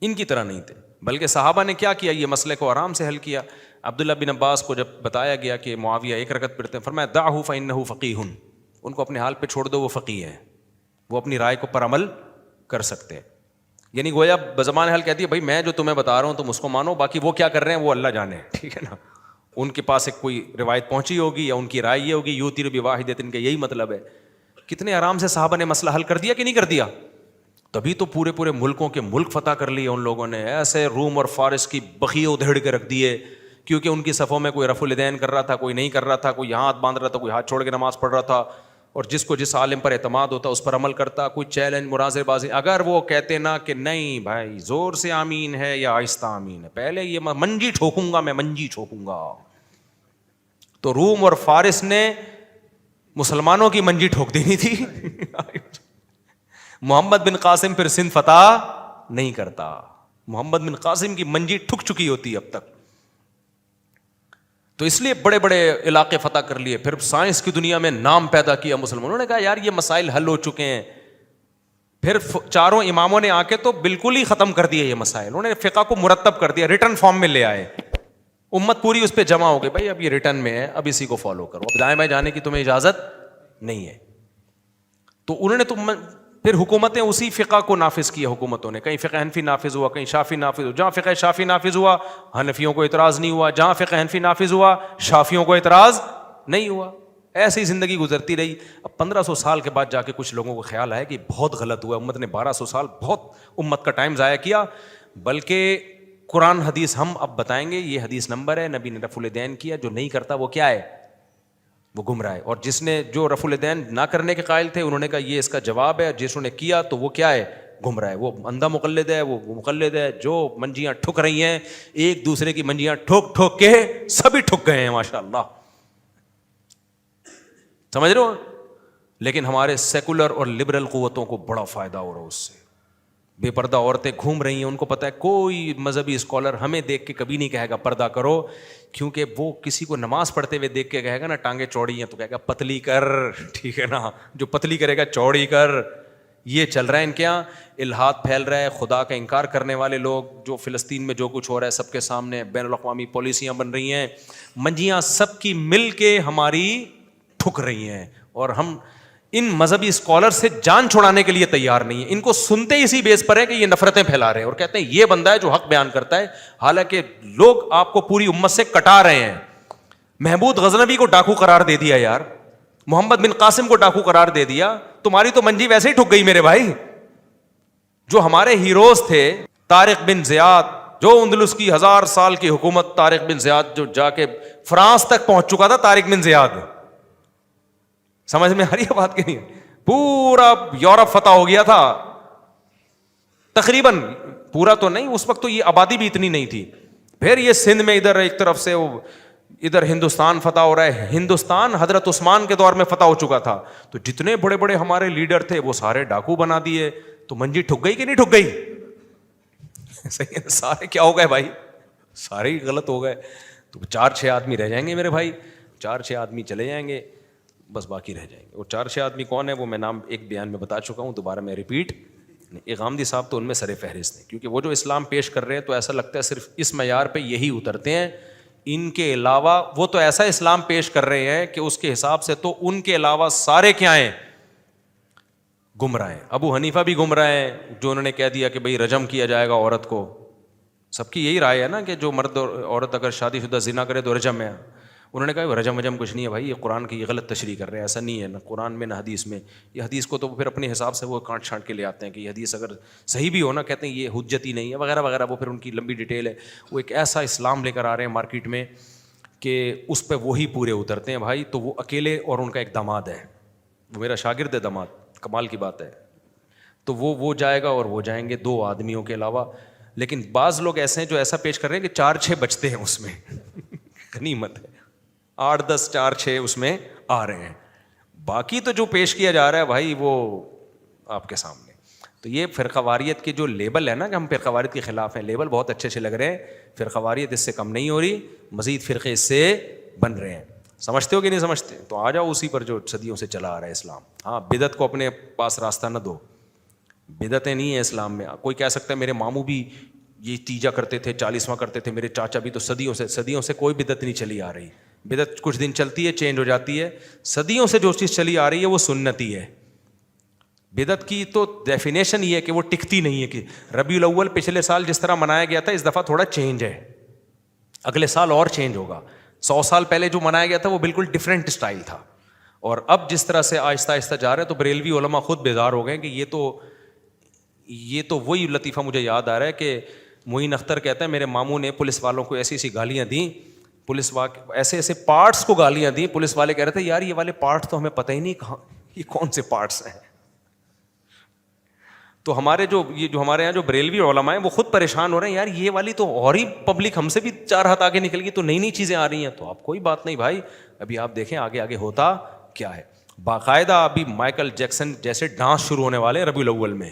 ان کی طرح نہیں تھے, بلکہ صحابہ نے کیا کیا, یہ مسئلے کو آرام سے حل کیا. عبداللہ بن عباس کو جب بتایا گیا کہ معاویہ ایک رکعت پڑھتے ہیں, فرمایا دعہ فإنہ فقیہ, ان کو اپنے حال پہ چھوڑ دو, وہ فقیہ ہیں, وہ اپنی رائے کو پر عمل کر سکتے ہیں. یعنی گویا بزبان حل کہتی ہے بھائی میں جو تمہیں بتا رہا ہوں تم اس کو مانو, باقی وہ کیا کر رہے ہیں وہ اللہ جانے, ٹھیک ہے نا. ان کے پاس ایک کوئی روایت پہنچی ہوگی یا ان کی رائے یہ ہوگی, یوتر بواحدۃ, ان کا یہی مطلب ہے. کتنے آرام سے صحابہ نے مسئلہ حل کر دیا کہ نہیں کر دیا, تبھی تو پورے پورے ملکوں کے ملک فتح کر لیے ان لوگوں نے. ایسے روم اور فارس کی بخیے ادھیڑ کے رکھ دیے, کیونکہ ان کی صفوں میں کوئی رفع الیدین کر رہا تھا, کوئی نہیں کر رہا تھا, کوئی ہاتھ باندھ رہا تھا, کوئی ہاتھ چھوڑ کے نماز پڑھ رہا تھا, اور جس کو جس عالم پر اعتماد ہوتا اس پر عمل کرتا. کوئی چیلنج مناظر بازی, اگر وہ کہتے نا کہ نہیں بھائی زور سے آمین ہے یا آہستہ آمین ہے, پہلے یہ منجی ٹھوکوں گا, میں منجی ٹھوکوں گا, تو روم اور فارس نے مسلمانوں کی منجی ٹھوک دینی تھی. محمد بن قاسم پھر سندھ فتح نہیں کرتا, محمد بن قاسم کی منجی ٹھک چکی ہوتی ہے اب تک. تو اس لیے بڑے بڑے علاقے فتح کر لیے, پھر سائنس کی دنیا میں نام پیدا کیا مسلمانوں نے, کہا یار یہ مسائل حل ہو چکے ہیں. پھر چاروں اماموں نے آ کے تو بالکل ہی ختم کر دیے یہ مسائل, انہوں نے فقہ کو مرتب کر دیا, ریٹن فارم میں لے آئے, امت پوری اس پہ جمع ہو گئی, بھائی اب یہ ریٹن میں ہے, اب اسی کو فالو کرو, اب دائیں بائیں جانے کی تمہیں اجازت نہیں ہے. تو انہوں نے تو پھر حکومتیں اسی فقہ کو نافذ کیا, حکومتوں نے, کہیں فقہ حنفی نافذ ہوا, کہیں شافی نافذ ہوا. جہاں فقہ شافی نافذ ہوا حنفیوں کو اعتراض نہیں ہوا, جہاں فقہ حنفی نافذ ہوا شافیوں کو اعتراض نہیں ہوا. ایسی زندگی گزرتی رہی. اب 1500 سال کے بعد جا کے کچھ لوگوں کو خیال آیا کہ بہت غلط ہوا, امت نے 1200 سال بہت امت کا ٹائم ضائع کیا. بلکہ قرآن حدیث ہم اب بتائیں گے, یہ حدیث نمبر ہے, نبی نے رفع الیدین کیا, جو نہیں کرتا وہ کیا ہے, وہ گمراہ ہے. اور جس نے جو رفع الیدین نہ کرنے کے قائل تھے انہوں نے کہا یہ اس کا جواب ہے, جس نے کیا تو وہ کیا ہے, گمراہ ہے. وہ اندھا مقلد ہے, وہ مقلد ہے. جو منجیاں ٹھک رہی ہیں ایک دوسرے کی منجیاں ٹھوک ٹھوک کے سبھی ٹھک گئے ہیں ماشاء اللہ, سمجھ رہے ہو. لیکن ہمارے سیکولر اور لبرل قوتوں کو بڑا فائدہ ہو رہا ہے اس سے. بے پردہ عورتیں گھوم رہی ہیں, ان کو پتہ ہے کوئی مذہبی اسکالر ہمیں دیکھ کے کبھی نہیں کہے گا پردہ کرو, کیونکہ وہ کسی کو نماز پڑھتے ہوئے دیکھ کے کہے گا نا ٹانگیں چوڑی ہیں تو کہے گا پتلی کر, ٹھیک ہے نا, جو پتلی کرے گا چوڑی کر. یہ چل رہا ہے ان کے یہاں, الحاد پھیل رہا ہے, خدا کا انکار کرنے والے لوگ, جو فلسطین میں جو کچھ ہو رہا ہے سب کے سامنے, بین الاقوامی پالیسیاں بن رہی ہیں, منجیاں سب کی مل کے ہماری ٹھک رہی ہیں, اور ہم ان مذہبی اسکالر سے جان چھڑانے کے لیے تیار نہیں ہے. ان کو سنتے اسی بیس پر ہے کہ یہ نفرتیں پھیلا رہے ہیں, اور کہتے ہیں یہ بندہ ہے جو حق بیان کرتا ہے, حالانکہ لوگ آپ کو پوری امت سے کٹا رہے ہیں. محمود غزنوی کو ڈاکو قرار دے دیا یار, محمد بن قاسم کو ڈاکو قرار دے دیا, تمہاری تو منجی ویسے ہی ٹھک گئی میرے بھائی. جو ہمارے ہیروز تھے, طارق بن زیاد, جو اندلس کی 1000 سال کی حکومت, طارق بن زیاد جو جا کے فرانس تک پہنچ چکا تھا, طارق بن زیاد, سمجھ میں آ رہی ہے بات کہ نہیں, پورا یورپ فتح ہو گیا تھا تقریباً, پورا تو نہیں, اس وقت تو یہ آبادی بھی اتنی نہیں تھی. پھر یہ سندھ میں ادھر ایک طرف سے وہ ادھر ہندوستان فتح ہو رہا ہے. ہندوستان حضرت عثمان کے دور میں فتح ہو چکا تھا, تو جتنے بڑے بڑے ہمارے لیڈر تھے وہ سارے ڈاکو بنا دیے, تو منجی ٹھک گئی کہ نہیں ٹھک گئی, صحیح ہے, سارے کیا ہو گئے بھائی, سارے ہی غلط ہو گئے. تو 4-6 آدمی رہ جائیں گے میرے بھائی, 4-6 آدمی چلے جائیں گے بس, باقی رہ جائیں گے. اور 4-6 آدمی کون ہے وہ میں نام ایک بیان میں بتا چکا ہوں, دوبارہ میں ریپیٹ. غامدی صاحب تو ان میں سر فہرست ہیں, کیونکہ وہ جو اسلام پیش کر رہے ہیں تو ایسا لگتا ہے صرف اس معیار پہ یہی اترتے ہیں, ان کے علاوہ وہ تو ایسا اسلام پیش کر رہے ہیں کہ اس کے حساب سے تو ان کے علاوہ سارے کیا ہیں, گمراہ ہیں. ابو حنیفہ بھی گمراہ ہیں, جو انہوں نے کہہ دیا کہ بھئی رجم کیا جائے گا عورت کو. سب کی یہی رائے ہے نا کہ جو مرد اور عورت اگر شادی شدہ زنا کرے تو رجم ہے. انہوں نے کہا رجم وجم کچھ نہیں ہے بھائی، یہ قرآن کی یہ غلط تشریح کر رہے ہیں، ایسا نہیں ہے نہ قرآن میں نہ حدیث میں. یہ حدیث کو تو پھر اپنے حساب سے وہ کانٹ چھانٹ کے لے آتے ہیں کہ یہ حدیث اگر صحیح بھی ہو نا، کہتے ہیں یہ حجت ہی نہیں ہے وغیرہ وغیرہ. وہ پھر ان کی لمبی ڈیٹیل ہے. وہ ایک ایسا اسلام لے کر آ رہے ہیں مارکیٹ میں کہ اس پہ وہی پورے اترتے ہیں بھائی. تو وہ اکیلے اور ان کا ایک داماد ہے، وہ میرا شاگرد ہے داماد، کمال کی بات ہے. تو وہ جائے گا اور وہ جائیں گے 2 آدمیوں کے علاوہ. لیکن بعض لوگ ایسے ہیں جو ایسا پیش کر رہے ہیں کہ 4-6 بچتے ہیں اس میں. غنیمت ہے، 8-10 4-6 اس میں آ رہے ہیں. باقی تو جو پیش کیا جا رہا ہے بھائی وہ آپ کے سامنے. تو یہ فرقہ واریت کے جو لیبل ہے نا کہ ہم فرقہ واریت کے خلاف ہیں، لیبل بہت اچھے سے لگ رہے ہیں. فرقہ واریت اس سے کم نہیں ہو رہی، مزید فرقے اس سے بن رہے ہیں. سمجھتے ہو کہ نہیں سمجھتے؟ تو آ جاؤ اسی پر جو صدیوں سے چلا آ رہا ہے اسلام. ہاں بدعت کو اپنے پاس راستہ نہ دو. بدعتیں نہیں ہیں اسلام میں. کوئی کہہ سکتا ہے میرے ماموں بھی یہ تیجا کرتے تھے، 40واں کرتے تھے، میرے چاچا بھی. تو صدیوں سے کوئی بدعت نہیں چلی آ رہی. بدعت کچھ دن چلتی ہے چینج ہو جاتی ہے. صدیوں سے جو چیز چلی آ رہی ہے وہ سنتی ہے. بدعت کی تو ڈیفینیشن یہ ہے کہ وہ ٹکتی نہیں ہے. کہ ربیع الاول پچھلے سال جس طرح منایا گیا تھا اس دفعہ تھوڑا چینج ہے، اگلے سال اور چینج ہوگا. 100 سال پہلے جو منایا گیا تھا وہ بالکل ڈفرینٹ اسٹائل تھا. اور اب جس طرح سے آہستہ آہستہ جا رہے ہیں تو بریلوی علماء خود بیدار ہو گئے کہ یہ تو وہی لطیفہ مجھے یاد آ رہا ہے کہ معین اختر کہتا ہے میرے ماموں نے پولیس والوں کو ایسی ایسی گالیاں دیں، ایسے ایسے پارٹس کو گالیاں دیں. پولیس والے کہہ رہے تھے یار یہ والے پارٹس تو ہمیں پتہ ہی نہیں کہاں، یہ کون سے پارٹس ہیں. تو یہ جو ہمارے یہاں جو بریلوی علماء ہیں وہ خود پریشان ہو رہے ہیں، یار یہ والی تو اور ہی پبلک ہم سے بھی 4 ہاتھ آگے نکل گئی، تو نئی چیزیں آ رہی ہیں. تو آپ کوئی بات نہیں بھائی، ابھی آپ دیکھیں آگے آگے ہوتا کیا ہے. باقاعدہ ابھی مائیکل جیکسن جیسے ڈانس شروع ہونے والے ہیں ربیع الاول میں.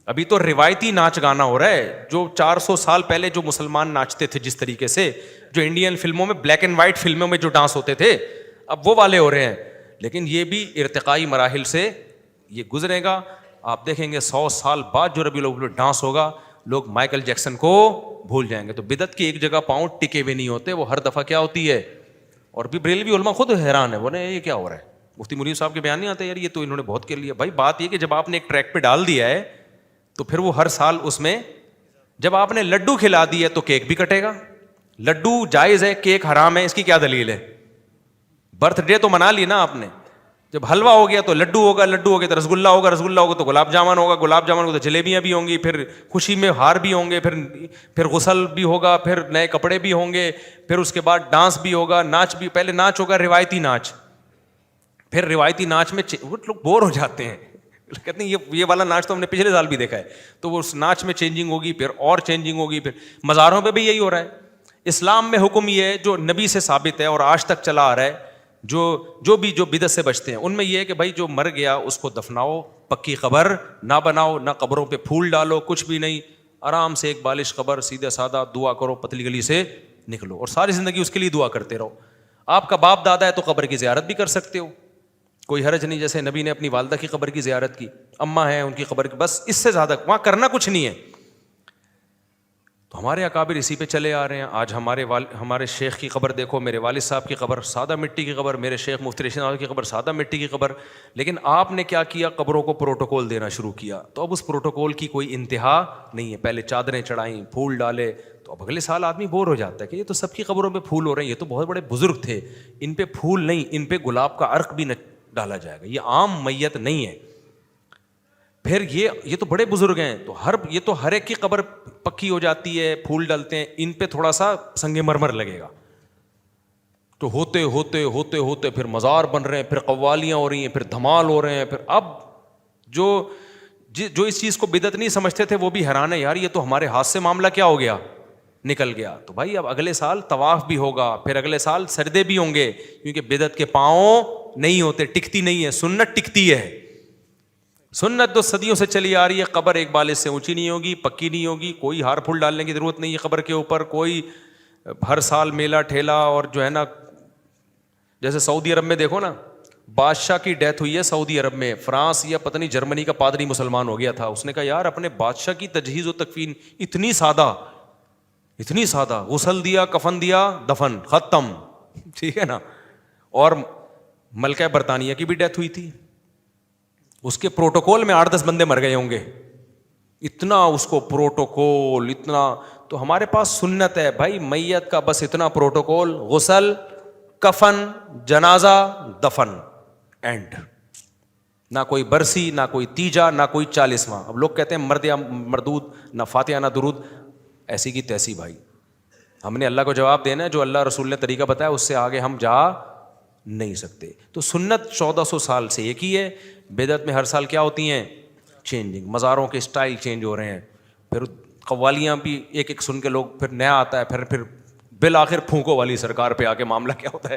ابھی تو روایتی ناچ گانا ہو رہا ہے جو 400 سال پہلے جو مسلمان ناچتے تھے جس طریقے سے، جو انڈین فلموں میں بلیک اینڈ وائٹ فلموں میں جو ڈانس ہوتے تھے اب وہ والے ہو رہے ہیں. لیکن یہ بھی ارتقائی مراحل سے یہ گزرے گا. آپ دیکھیں گے 100 سال بعد جو ربیع الاول ڈانس ہوگا لوگ مائیکل جیکسن کو بھول جائیں گے. تو بدعت کی ایک جگہ پاؤں ٹکے ہوئے نہیں ہوتے، وہ ہر دفعہ کیا ہوتی ہے. اور بھی بریلوی علماء خود حیران ہے، وہ یہ کیا ہو رہا ہے. مفتی مرید صاحب کے بیان نہیں آتے یار یہ تو انہوں نے بہت کر لیا. بھائی بات یہ کہ جب آپ نے ایک ٹریک پہ ڈال دیا ہے تو پھر وہ ہر سال اس میں، جب آپ نے لڈو کھلا دی ہے تو کیک بھی کٹے گا. لڈو جائز ہے، کیک حرام ہے، اس کی کیا دلیل ہے؟ برتھ ڈے تو منا لی نا آپ نے. جب حلوہ ہو گیا تو لڈو ہوگا، لڈو ہو گیا تو رسگلہ ہوگا، رسگلہ ہوگا تو گلاب جامن ہوگا، گلاب جامن ہوگا تو جلیبیاں بھی ہوں گی، پھر خوشی میں ہار بھی ہوں گے، پھر غسل بھی ہوگا، پھر نئے کپڑے بھی ہوں گے، پھر اس کے بعد ڈانس بھی ہوگا، ناچ بھی. پہلے ناچ ہوگا روایتی ناچ، پھر روایتی ناچ میں وہ لوگ بور ہو جاتے ہیں، کہتے ہیں یہ والا ناچ تو ہم نے پچھلے سال بھی دیکھا ہے. تو وہ اس ناچ میں چینجنگ ہوگی، پھر اور چینجنگ ہوگی. پھر مزاروں پہ بھی یہی ہو رہا ہے. اسلام میں حکم یہ ہے جو نبی سے ثابت ہے اور آج تک چلا آ رہا ہے، جو بدعت سے بچتے ہیں ان میں یہ ہے کہ بھائی جو مر گیا اس کو دفناؤ، پکی قبر نہ بناؤ، نہ قبروں پہ پھول ڈالو، کچھ بھی نہیں. آرام سے ایک بالش قبر، سیدھا سادہ دعا کرو، پتلی گلی سے نکلو اور ساری زندگی اس کے لیے دعا کرتے رہو. آپ کا باپ دادا ہے تو قبر کی زیارت بھی کر سکتے ہو، کوئی حرج نہیں. جیسے نبی نے اپنی والدہ کی قبر کی زیارت کی، اماں ہیں ان کی قبر کی، بس اس سے زیادہ وہاں کرنا کچھ نہیں ہے. تو ہمارے اکابر اسی پہ چلے آ رہے ہیں. آج ہمارے شیخ کی قبر دیکھو، میرے والد صاحب کی قبر سادہ مٹی کی قبر، میرے شیخ مفتی رشید صاحب کی قبر سادہ مٹی کی قبر. لیکن آپ نے کیا کیا؟ قبروں کو پروٹوکول دینا شروع کیا. تو اب اس پروٹوکول کی کوئی انتہا نہیں ہے. پہلے چادریں چڑھائیں، پھول ڈالے. تو اب اگلے سال آدمی بور ہو جاتا ہے کہ یہ تو سب کی قبروں پہ پھول ہو رہے ہیں، یہ تو بہت بڑے بزرگ تھے، ان پہ پھول نہیں، ان پہ گلاب کا عرق بھی نہ ڈالا جائے گا، یہ عام میت نہیں ہے. پھر یہ تو بڑے بزرگ ہیں، تو یہ تو ہر ایک کی قبر پکی ہو جاتی ہے، پھول ڈلتے ہیں، ان پہ تھوڑا سا سنگ مرمر لگے گا. تو ہوتے ہوتے ہوتے ہوتے پھر مزار بن رہے ہیں، پھر قوالیاں ہو رہی ہیں، پھر دھمال ہو رہے ہیں. پھر اب جو اس چیز کو بدعت نہیں سمجھتے تھے وہ بھی حیران ہے، یار یہ تو ہمارے ہاتھ سے معاملہ کیا ہو گیا، نکل گیا. تو بھائی اب اگلے سال طواف بھی ہوگا، پھر اگلے سال سجدے بھی ہوں گے، کیونکہ بدعت کے پاؤں نہیں ہوتے، ٹکتی نہیں ہے. سنت ٹکتی ہے. سنت تو صدیوں سے چلی آ رہی ہے. قبر ایک بالش سے اونچی نہیں ہوگی، پکی نہیں ہوگی، کوئی ہار پھول ڈالنے کی ضرورت نہیں ہے قبر کے اوپر. کوئی ہر سال میلہ ٹھیلا اور جو ہے نا، جیسے سعودی عرب میں دیکھو نا، بادشاہ کی ڈیتھ ہوئی ہے سعودی عرب میں، فرانس یا پتہ نہیں جرمنی کا پادری مسلمان ہو گیا تھا. اس نے کہا یار اپنے بادشاہ کی تجہیز و تکفین اتنی سادہ، غسل دیا، کفن دیا، دفن، ختم. ٹھیک ہے نا. اور ملکہ برطانیہ کی بھی ڈیتھ ہوئی تھی، اس کے پروٹوکول میں 8-10 بندے مر گئے ہوں گے. اتنا اس کو پروٹوکول، اتنا. تو ہمارے پاس سنت ہے بھائی، میت کا بس اتنا پروٹوکول، غسل، کفن, جنازہ, دفن, اینڈ. نہ کوئی برسی, نہ کوئی تیجا, نہ کوئی 40واں. اب لوگ کہتے ہیں مرد یا مردود, نہ فاتحہ نہ درود. ایسی کی تیسی بھائی, ہم نے اللہ کو جواب دینا ہے, جو اللہ رسول نے طریقہ بتایا اس سے آگے ہم جا نہیں سکتے. تو سنت 1400 سال سے ایک ہی ہے. بدعت میں ہر سال کیا ہوتی ہیں؟ چینجنگ. مزاروں کے اسٹائل چینج ہو رہے ہیں, پھر قوالیاں بھی ایک ایک سن کے لوگ, پھر نیا آتا ہے, پھر بالآخر پھونکو والی سرکار پہ آ کے معاملہ کیا ہوتا ہے.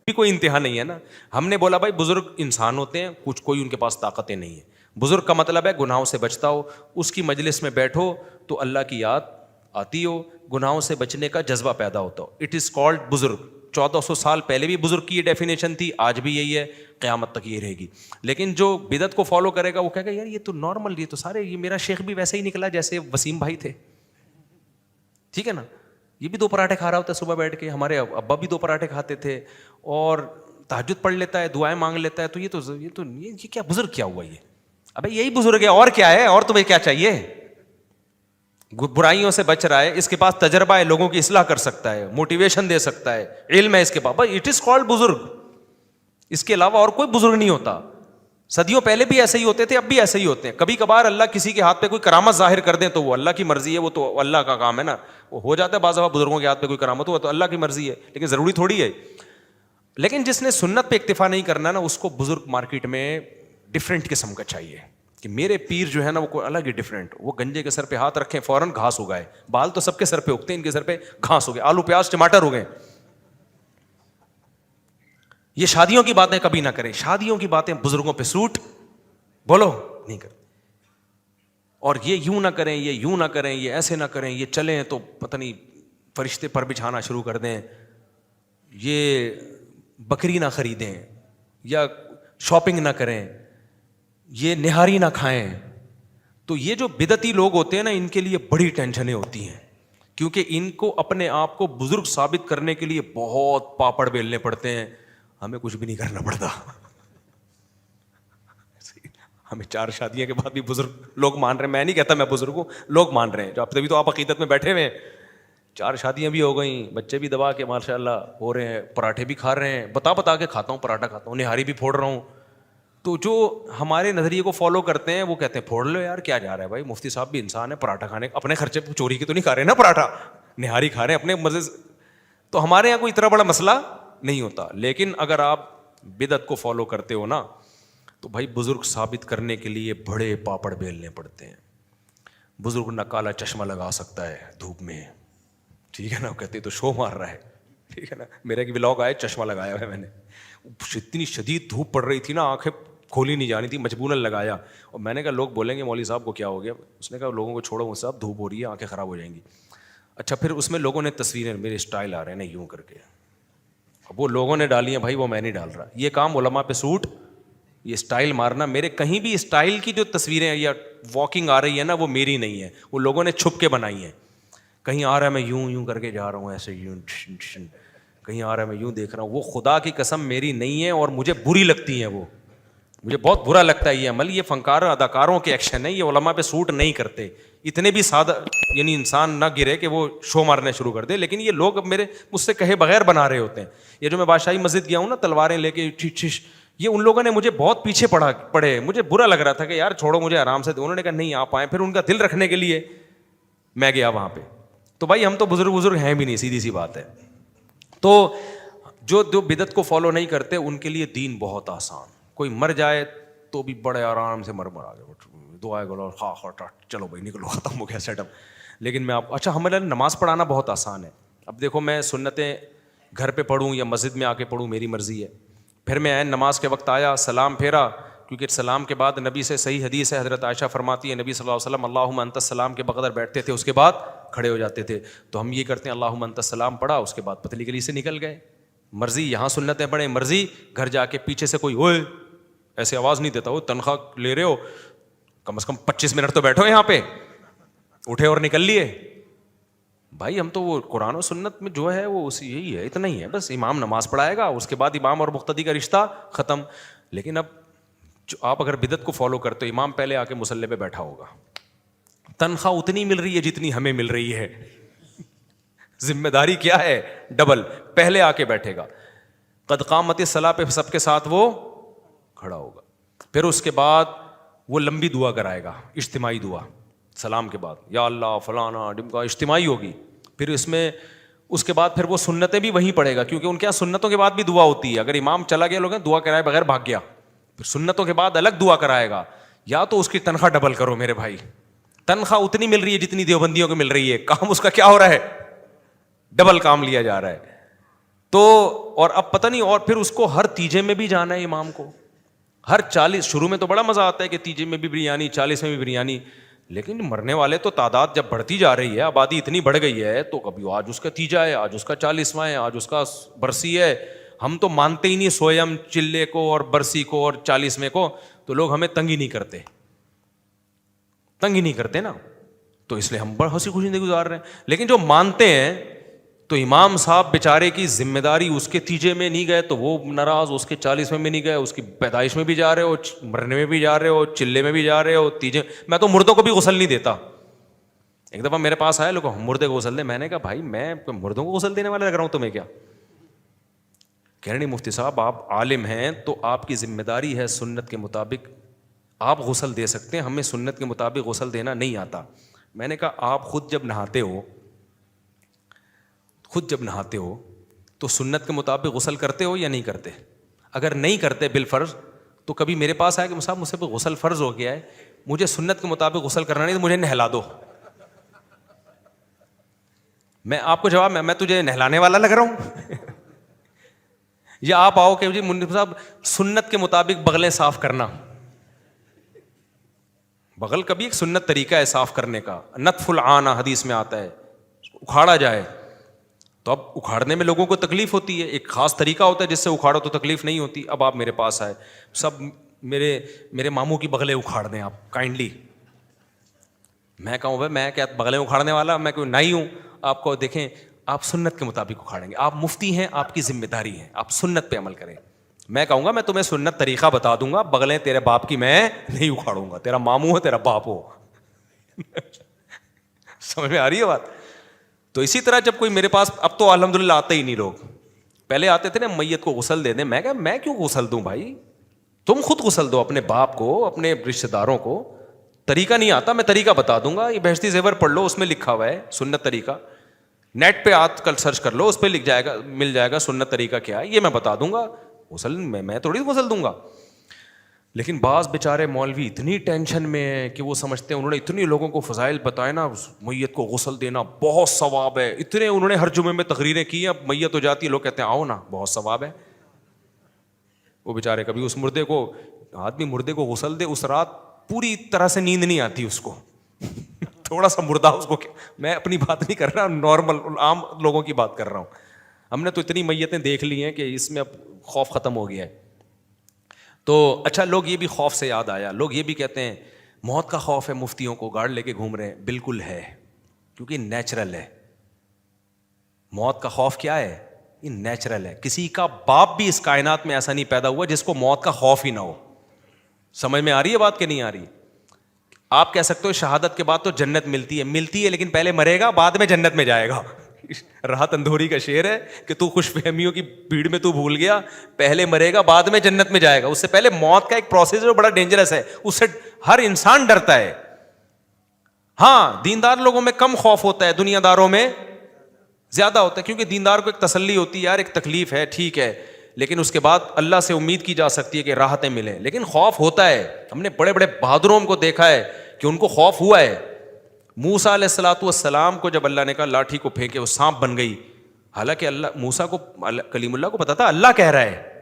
کوئی انتہا نہیں ہے نا. ہم نے بولا بھائی بزرگ انسان ہوتے ہیں, کچھ کوئی ان کے پاس طاقتیں نہیں ہیں. بزرگ کا مطلب ہے گناہوں سے بچتا ہو, اس کی مجلس میں بیٹھو تو اللہ کی یاد آتی ہو, گناہوں سے بچنے کا جذبہ پیدا ہوتا ہو. اٹ از کالڈ بزرگ. 1400 سال پہلے بھی بزرگ کی یہ ڈیفینیشن تھی, آج بھی یہی ہے, قیامت تک یہ رہے گی. لیکن جو بدعت کو فالو کرے گا وہ کہے گا یار یہ تو نارمل, یہ تو سارے, یہ میرا شیخ بھی ویسے ہی نکلا جیسے وسیم بھائی تھے. ٹھیک ہے نا, یہ بھی 2 پراٹھے کھا رہا ہوتا ہے صبح بیٹھ کے, ہمارے ابا بھی 2 پراٹھے کھاتے تھے, اور تہجد پڑھ لیتا ہے, دعائیں مانگ لیتا ہے. تو یہ کیا بزرگ کیا ہوا یہ؟ ابے یہی بزرگ ہے, اور کیا ہے, اور تمہیں کیا چاہیے؟ برائیوں سے بچ رہا ہے, اس کے پاس تجربہ ہے, لوگوں کی اصلاح کر سکتا ہے, موٹیویشن دے سکتا ہے, علم ہے اس کے پاس, اٹ از کالڈ بزرگ. اس کے علاوہ اور کوئی بزرگ نہیں ہوتا. صدیوں پہلے بھی ایسے ہی ہوتے تھے, اب بھی ایسے ہی ہوتے ہیں. کبھی کبھار اللہ کسی کے ہاتھ پہ کوئی کرامت ظاہر کر دیں تو وہ اللہ کی مرضی ہے, وہ تو اللہ کا کام ہے نا, وہ ہو جاتا ہے. بعض دفعہ بزرگوں کے ہاتھ پہ کوئی کرامت ہوا تو اللہ کی مرضی ہے, لیکن ضروری تھوڑی ہے. لیکن جس نے سنت پہ اکتفا نہیں کرنا نا, اس کو بزرگ مارکیٹ میں ڈفرینٹ قسم کا چاہیے کہ میرے پیر جو ہے نا وہ کوئی الگ ہی ڈفرینٹ. وہ گنجے کے سر پہ ہاتھ رکھیں فوراً گھاس اگائے. بال تو سب کے سر پہ اگتے ہیں, ان کے سر پہ گھاس ہو گئے, آلو پیاز ٹماٹر ہو گئے. یہ شادیوں کی باتیں کبھی نہ کریں. شادیوں کی باتیں بزرگوں پہ سوٹ بولو نہیں کریں. اور یہ یوں نہ کریں, یہ یوں نہ کریں, یہ ایسے نہ کریں, یہ چلیں تو پتہ نہیں فرشتے پر بچھانا شروع کر دیں, یہ بکری نہ خریدیں, یا شاپنگ نہ کریں, یہ نہاری نہ کھائیں. تو یہ جو بدعتی لوگ ہوتے ہیں نا, ان کے لیے بڑی ٹینشنیں ہوتی ہیں, کیونکہ ان کو اپنے آپ کو بزرگ ثابت کرنے کے لیے بہت پاپڑ بیلنے پڑتے ہیں. ہمیں کچھ بھی نہیں کرنا پڑتا. ہمیں 4 شادیوں کے بعد بھی بزرگ لوگ مان رہے ہیں. میں نہیں کہتا میں بزرگ ہوں, لوگ مان رہے ہیں. جو تبھی تو آپ عقیدت میں بیٹھے ہوئے ہیں. 4 شادیاں بھی ہو گئیں, بچے بھی دبا کے ماشاء اللہ ہو رہے ہیں, پراٹھے بھی کھا رہے ہیں, بتا کے کھاتا ہوں, پراٹھا کھاتا ہوں, نہاری بھی پھوڑ رہا ہوں. تو جو ہمارے نظریے کو فالو کرتے ہیں وہ کہتے ہیں پھوڑ لو یار, کیا جا رہا ہے بھائی, مفتی صاحب بھی انسان ہے, پراٹھا کھانے اپنے خرچے پہ چوری کے تو نہیں کھا رہے نا, پراٹھا نہاری کھا رہے ہیں اپنے مزے سے. تو ہمارے یہاں کوئی اتنا بڑا مسئلہ نہیں ہوتا. لیکن اگر آپ بدعت کو فالو کرتے ہو نا, تو بھائی بزرگ ثابت کرنے کے لیے بڑے پاپڑ بیلنے پڑتے ہیں. بزرگ نہ کالا چشمہ لگا سکتا ہے دھوپ میں, ٹھیک ہے نا, کہتے تو شو مار رہا ہے, ٹھیک ہے نا. میرا ایک ولاگ آیا, چشمہ لگایا ہوا ہے میں نے, اتنی شدید دھوپ پڑ رہی تھی نا, آنکھیں کھولی نہیں جانی تھی, مجبوراً لگایا. اور میں نے کہا لوگ بولیں گے مولوی صاحب کو کیا ہو گیا. اس نے کہا لوگوں کو چھوڑو مجھ صاحب, دھوپ ہو رہی ہے, آنکھیں خراب ہو جائیں گی. اچھا پھر اس میں لوگوں نے تصویریں, میرے اسٹائل آ رہے ہیں نا یوں کر کے, اب وہ لوگوں نے ڈالی ہیں بھائی, وہ میں نہیں ڈال رہا. یہ کام علماء پہ سوٹ, یہ اسٹائل مارنا, میرے کہیں بھی اسٹائل کی جو تصویریں یا واکنگ آ رہی ہے نا وہ میری نہیں ہے, وہ لوگوں نے چھپ کے بنائی ہیں. کہیں آ رہا ہے میں یوں کر کے جا رہا ہوں ایسے یوں, کہیں آ رہا ہے میں یوں دیکھ رہا ہوں, وہ خدا کی قسم میری نہیں ہے, اور مجھے بری لگتی ہیں. وہ مجھے بہت برا لگتا ہے یہ عمل. یہ فنکار اداکاروں کے ایکشن ہے, یہ علماء پہ سوٹ نہیں کرتے. اتنے بھی سادہ یعنی انسان نہ گرے کہ وہ شو مارنے شروع کر دے, لیکن یہ لوگ اب مجھ سے کہے بغیر بنا رہے ہوتے ہیں. یہ جو میں بادشاہی مسجد گیا ہوں نا, تلواریں لے کے یہ ان لوگوں نے مجھے بہت پیچھے پڑے, مجھے برا لگ رہا تھا کہ یار چھوڑو مجھے آرام سے. انہوں نے کہا نہیں آپ آئیں, پھر ان کا دل رکھنے کے لیے میں گیا وہاں پہ. تو بھائی ہم تو بزرگ ہیں بھی نہیں, سیدھی سی بات ہے. تو جو بدعت کو فالو نہیں کرتے ان کے لیے دین بہت آسان. کوئی مر جائے تو بھی بڑے آرام سے مر آ گئے, دعائیں گلو چلو بھائی نکلو, ختم ہو گیا سیٹ اپ. لیکن میں آپ اچھا ہمارے نماز پڑھانا بہت آسان ہے. اب دیکھو میں سنتیں گھر پہ پڑھوں یا مسجد میں آ کے پڑھوں میری مرضی ہے. پھر میں نماز کے وقت آیا, سلام پھیرا, کیونکہ سلام کے بعد نبی سے صحیح حدیث ہے, حضرت عائشہ فرماتی ہے نبی صلی اللہ علیہ وسلم اللہم انت السلام کے بقدر بیٹھتے تھے, اس کے بعد کھڑے ہو جاتے تھے. تو ہم یہ کرتے ہیں اللہم انت السلام پڑھا, اس کے بعد پتلی گلی سے نکل گئے. مرضی یہاں سنتیں پڑھیں, مرضی گھر جا کے پیچھے سے کوئی اوئے ایسے آواز نہیں دیتا, وہ تنخواہ لے رہے ہو کم از کم 25 منٹ تو بیٹھو یہاں پہ, اٹھے اور نکل لیے. بھائی ہم تو وہ قرآن و سنت میں جو ہے وہ اسی یہی ہے, اتنا ہی ہے بس. امام نماز پڑھائے گا, اس کے بعد امام اور مقتدی کا رشتہ ختم. لیکن اب جو آپ اگر بدعت کو فالو کرتے ہو, امام پہلے آ کے مصلی پہ بیٹھا ہوگا, تنخواہ اتنی مل رہی ہے جتنی ہمیں مل رہی ہے, ذمہ داری کیا ہے ڈبل, پہلے آ کے بیٹھے گا. قد قامت الصلاۃ پہ سب کے ساتھ وہ کھڑا ہوگا. پھر اس کے بعد وہ لمبی دعا کرائے گا, اجتماعی دعا سلام کے بعد, یا اللہ فلانا ڈمکا, اجتماعی ہوگی. پھر اس کے بعد پھر وہ سنتیں بھی وہیں پڑھے گا, کیونکہ ان کے یہاں سنتوں کے بعد بھی دعا ہوتی ہے. اگر امام چلا گیا, لوگ دعا کرائے بغیر بھاگ گیا, پھر سنتوں کے بعد الگ دعا کرائے گا. یا تو اس کی تنخواہ ڈبل کرو میرے بھائی, تنخواہ اتنی مل رہی ہے جتنی دیوبندیوں کو مل رہی ہے, کام اس کا کیا ہو رہا ہے, ڈبل کام لیا جا رہا ہے. تو اور اب پتہ نہیں, اور پھر اس کو ہر تیجے میں بھی جانا ہے امام کو, ہر 40. شروع میں تو بڑا مزہ آتا ہے کہ تیجے میں بھی بریانی, 40 میں بھی بریانی, لیکن مرنے والے تو تعداد جب بڑھتی جا رہی ہے, آبادی اتنی بڑھ گئی ہے, تو کبھی آج اس کا تیجا ہے, آج اس کا 40واں ہے, آج اس کا برسی ہے. ہم تو مانتے ہی نہیں سویم, چلے کو اور برسی کو اور 40ویں کو, تو لوگ ہمیں تنگ ہی نہیں کرتے, تنگ ہی نہیں کرتے نا, تو اس لیے ہم بڑا ہنسی خوشی زندگی گزار رہے ہیں. لیکن جو مانتے ہیں, تو امام صاحب بیچارے کی ذمہ داری, اس کے تیجے میں نہیں گئے تو وہ ناراض, اس کے 40ویں میں نہیں گئے, اس کی پیدائش میں بھی جا رہے ہو, مرنے میں بھی جا رہے ہو, چلے میں بھی جا رہے ہو, تیجے. میں تو مردوں کو بھی غسل نہیں دیتا. ایک دفعہ میرے پاس آئے لوگ, مردے کو غسل دیں. میں نے کہا بھائی میں مردوں کو غسل دینے والا لگ رہا ہوں تمہیں کیا؟ کہہ رہے نہیں مفتی صاحب آپ عالم ہیں تو آپ کی ذمہ داری ہے سنت کے مطابق آپ غسل دے سکتے ہیں, ہمیں سنت کے مطابق غسل دینا نہیں آتا. میں نے کہا آپ خود جب نہاتے ہو تو سنت کے مطابق غسل کرتے ہو یا نہیں کرتے؟ اگر نہیں کرتے بالفرض, تو کبھی میرے پاس آیا کہ صاحب مجھ سے غسل فرض ہو گیا ہے, مجھے سنت کے مطابق غسل کرنا نہیں, تو مجھے نہلا دو. میں آپ کو جواب, میں تجھے نہلانے والا لگ رہا ہوں؟ یا آپ آؤ کہ جی منصف صاحب سنت کے مطابق بغلیں صاف کرنا. بغل کا بھی ایک سنت طریقہ ہے صاف کرنے کا, نتف العانہ حدیث میں آتا ہے, اکھاڑا جائے. تو اب اکھاڑنے میں لوگوں کو تکلیف ہوتی ہے, ایک خاص طریقہ ہوتا ہے جس سے اکھاڑو تو تکلیف نہیں ہوتی. اب آپ میرے پاس آئے, سب میرے ماموں کی بغلیں اکھاڑ دیں آپ کائنڈلی. میں کہوں بھائی میں کیا بغلیں اکھاڑنے والا, میں کوئی نہیں ہوں. آپ کو دیکھیں آپ سنت کے مطابق اکھاڑیں گے, آپ مفتی ہیں, آپ کی ذمہ داری ہے, آپ سنت پہ عمل کریں. میں کہوں گا میں تمہیں سنت طریقہ بتا دوں گا, بغلیں تیرے باپ کی میں نہیں اکھاڑوں گا, تیرا ماموں ہو تیرا باپ ہو. سمجھ میں آ رہی ہے بات؟ تو اسی طرح جب کوئی میرے پاس, اب تو الحمدللہ آتے ہی نہیں لوگ, پہلے آتے تھے نا میت کو غسل دے دیں. میں کہا میں کیوں غسل دوں بھائی, تم خود غسل دو اپنے باپ کو, اپنے رشتہ داروں کو. طریقہ نہیں آتا, میں طریقہ بتا دوں گا. یہ بہشتی زیور پڑھ لو, اس میں لکھا ہوا ہے سنت طریقہ. نیٹ پہ آج کل سرچ کر لو, اس پہ لکھ جائے گا, مل جائے گا سنت طریقہ کیا ہے, یہ میں بتا دوں گا. غسل میں تھوڑی غسل دوں گا. لیکن بعض بیچارے مولوی اتنی ٹینشن میں ہیں کہ وہ سمجھتے ہیں انہوں نے اتنی لوگوں کو فضائل بتائے نا, میت کو غسل دینا بہت ثواب ہے, اتنے انہوں نے ہر جمعے میں تقریریں کی ہیں, اب میت ہو جاتی ہے لوگ کہتے ہیں آؤ نا بہت ثواب ہے. وہ بیچارے کبھی اس مردے کو, آدمی مردے کو غسل دے, اس رات پوری طرح سے نیند نہیں آتی اس کو. تھوڑا سا مردہ اس کو, میں اپنی بات نہیں کر رہا, نارمل عام لوگوں کی بات کر رہا ہوں. ہم نے تو اتنی میتیں دیکھ لی ہیں کہ اس میں اب خوف ختم ہو گیا ہے. تو اچھا لوگ یہ بھی خوف سے یاد آیا, لوگ یہ بھی کہتے ہیں موت کا خوف ہے, مفتیوں کو گارڈ لے کے گھوم رہے ہیں. بالکل ہے, کیونکہ نیچرل ہے. موت کا خوف کیا ہے؟ یہ نیچرل ہے. کسی کا باپ بھی اس کائنات میں ایسا نہیں پیدا ہوا جس کو موت کا خوف ہی نہ ہو. سمجھ میں آ رہی ہے بات کہ نہیں آ رہی؟ آپ کہہ سکتے ہو شہادت کے بعد تو جنت ملتی ہے لیکن پہلے مرے گا بعد میں جنت میں جائے گا. راحت اندھوری کا شعر ہے کہ تو خوش فہمیوں کی بھیڑ میں تو بھول گیا, پہلے مرے گا بعد میں جنت میں جائے گا. اس سے پہلے موت کا ایک پروسیس جو بڑا ڈینجرس ہے, اس سے ہر انسان ڈرتا ہے. ہاں دیندار لوگوں میں کم خوف ہوتا ہے, دنیا داروں میں زیادہ ہوتا ہے, کیونکہ دیندار کو ایک تسلی ہوتی ہے یار ایک تکلیف ہے ٹھیک ہے, لیکن اس کے بعد اللہ سے امید کی جا سکتی ہے کہ راحتیں ملیں. لیکن خوف ہوتا ہے. ہم نے بڑے بڑے بہادروں کو دیکھا ہے کہ ان کو خوف ہوا ہے. موسیٰ علیہ الصلوۃ والسلام کو جب اللہ نے کہا لاٹھی کو پھینکے وہ سانپ بن گئی, حالانکہ اللہ موسیٰ کو, کلیم اللہ کو پتا تھا اللہ کہہ رہا ہے,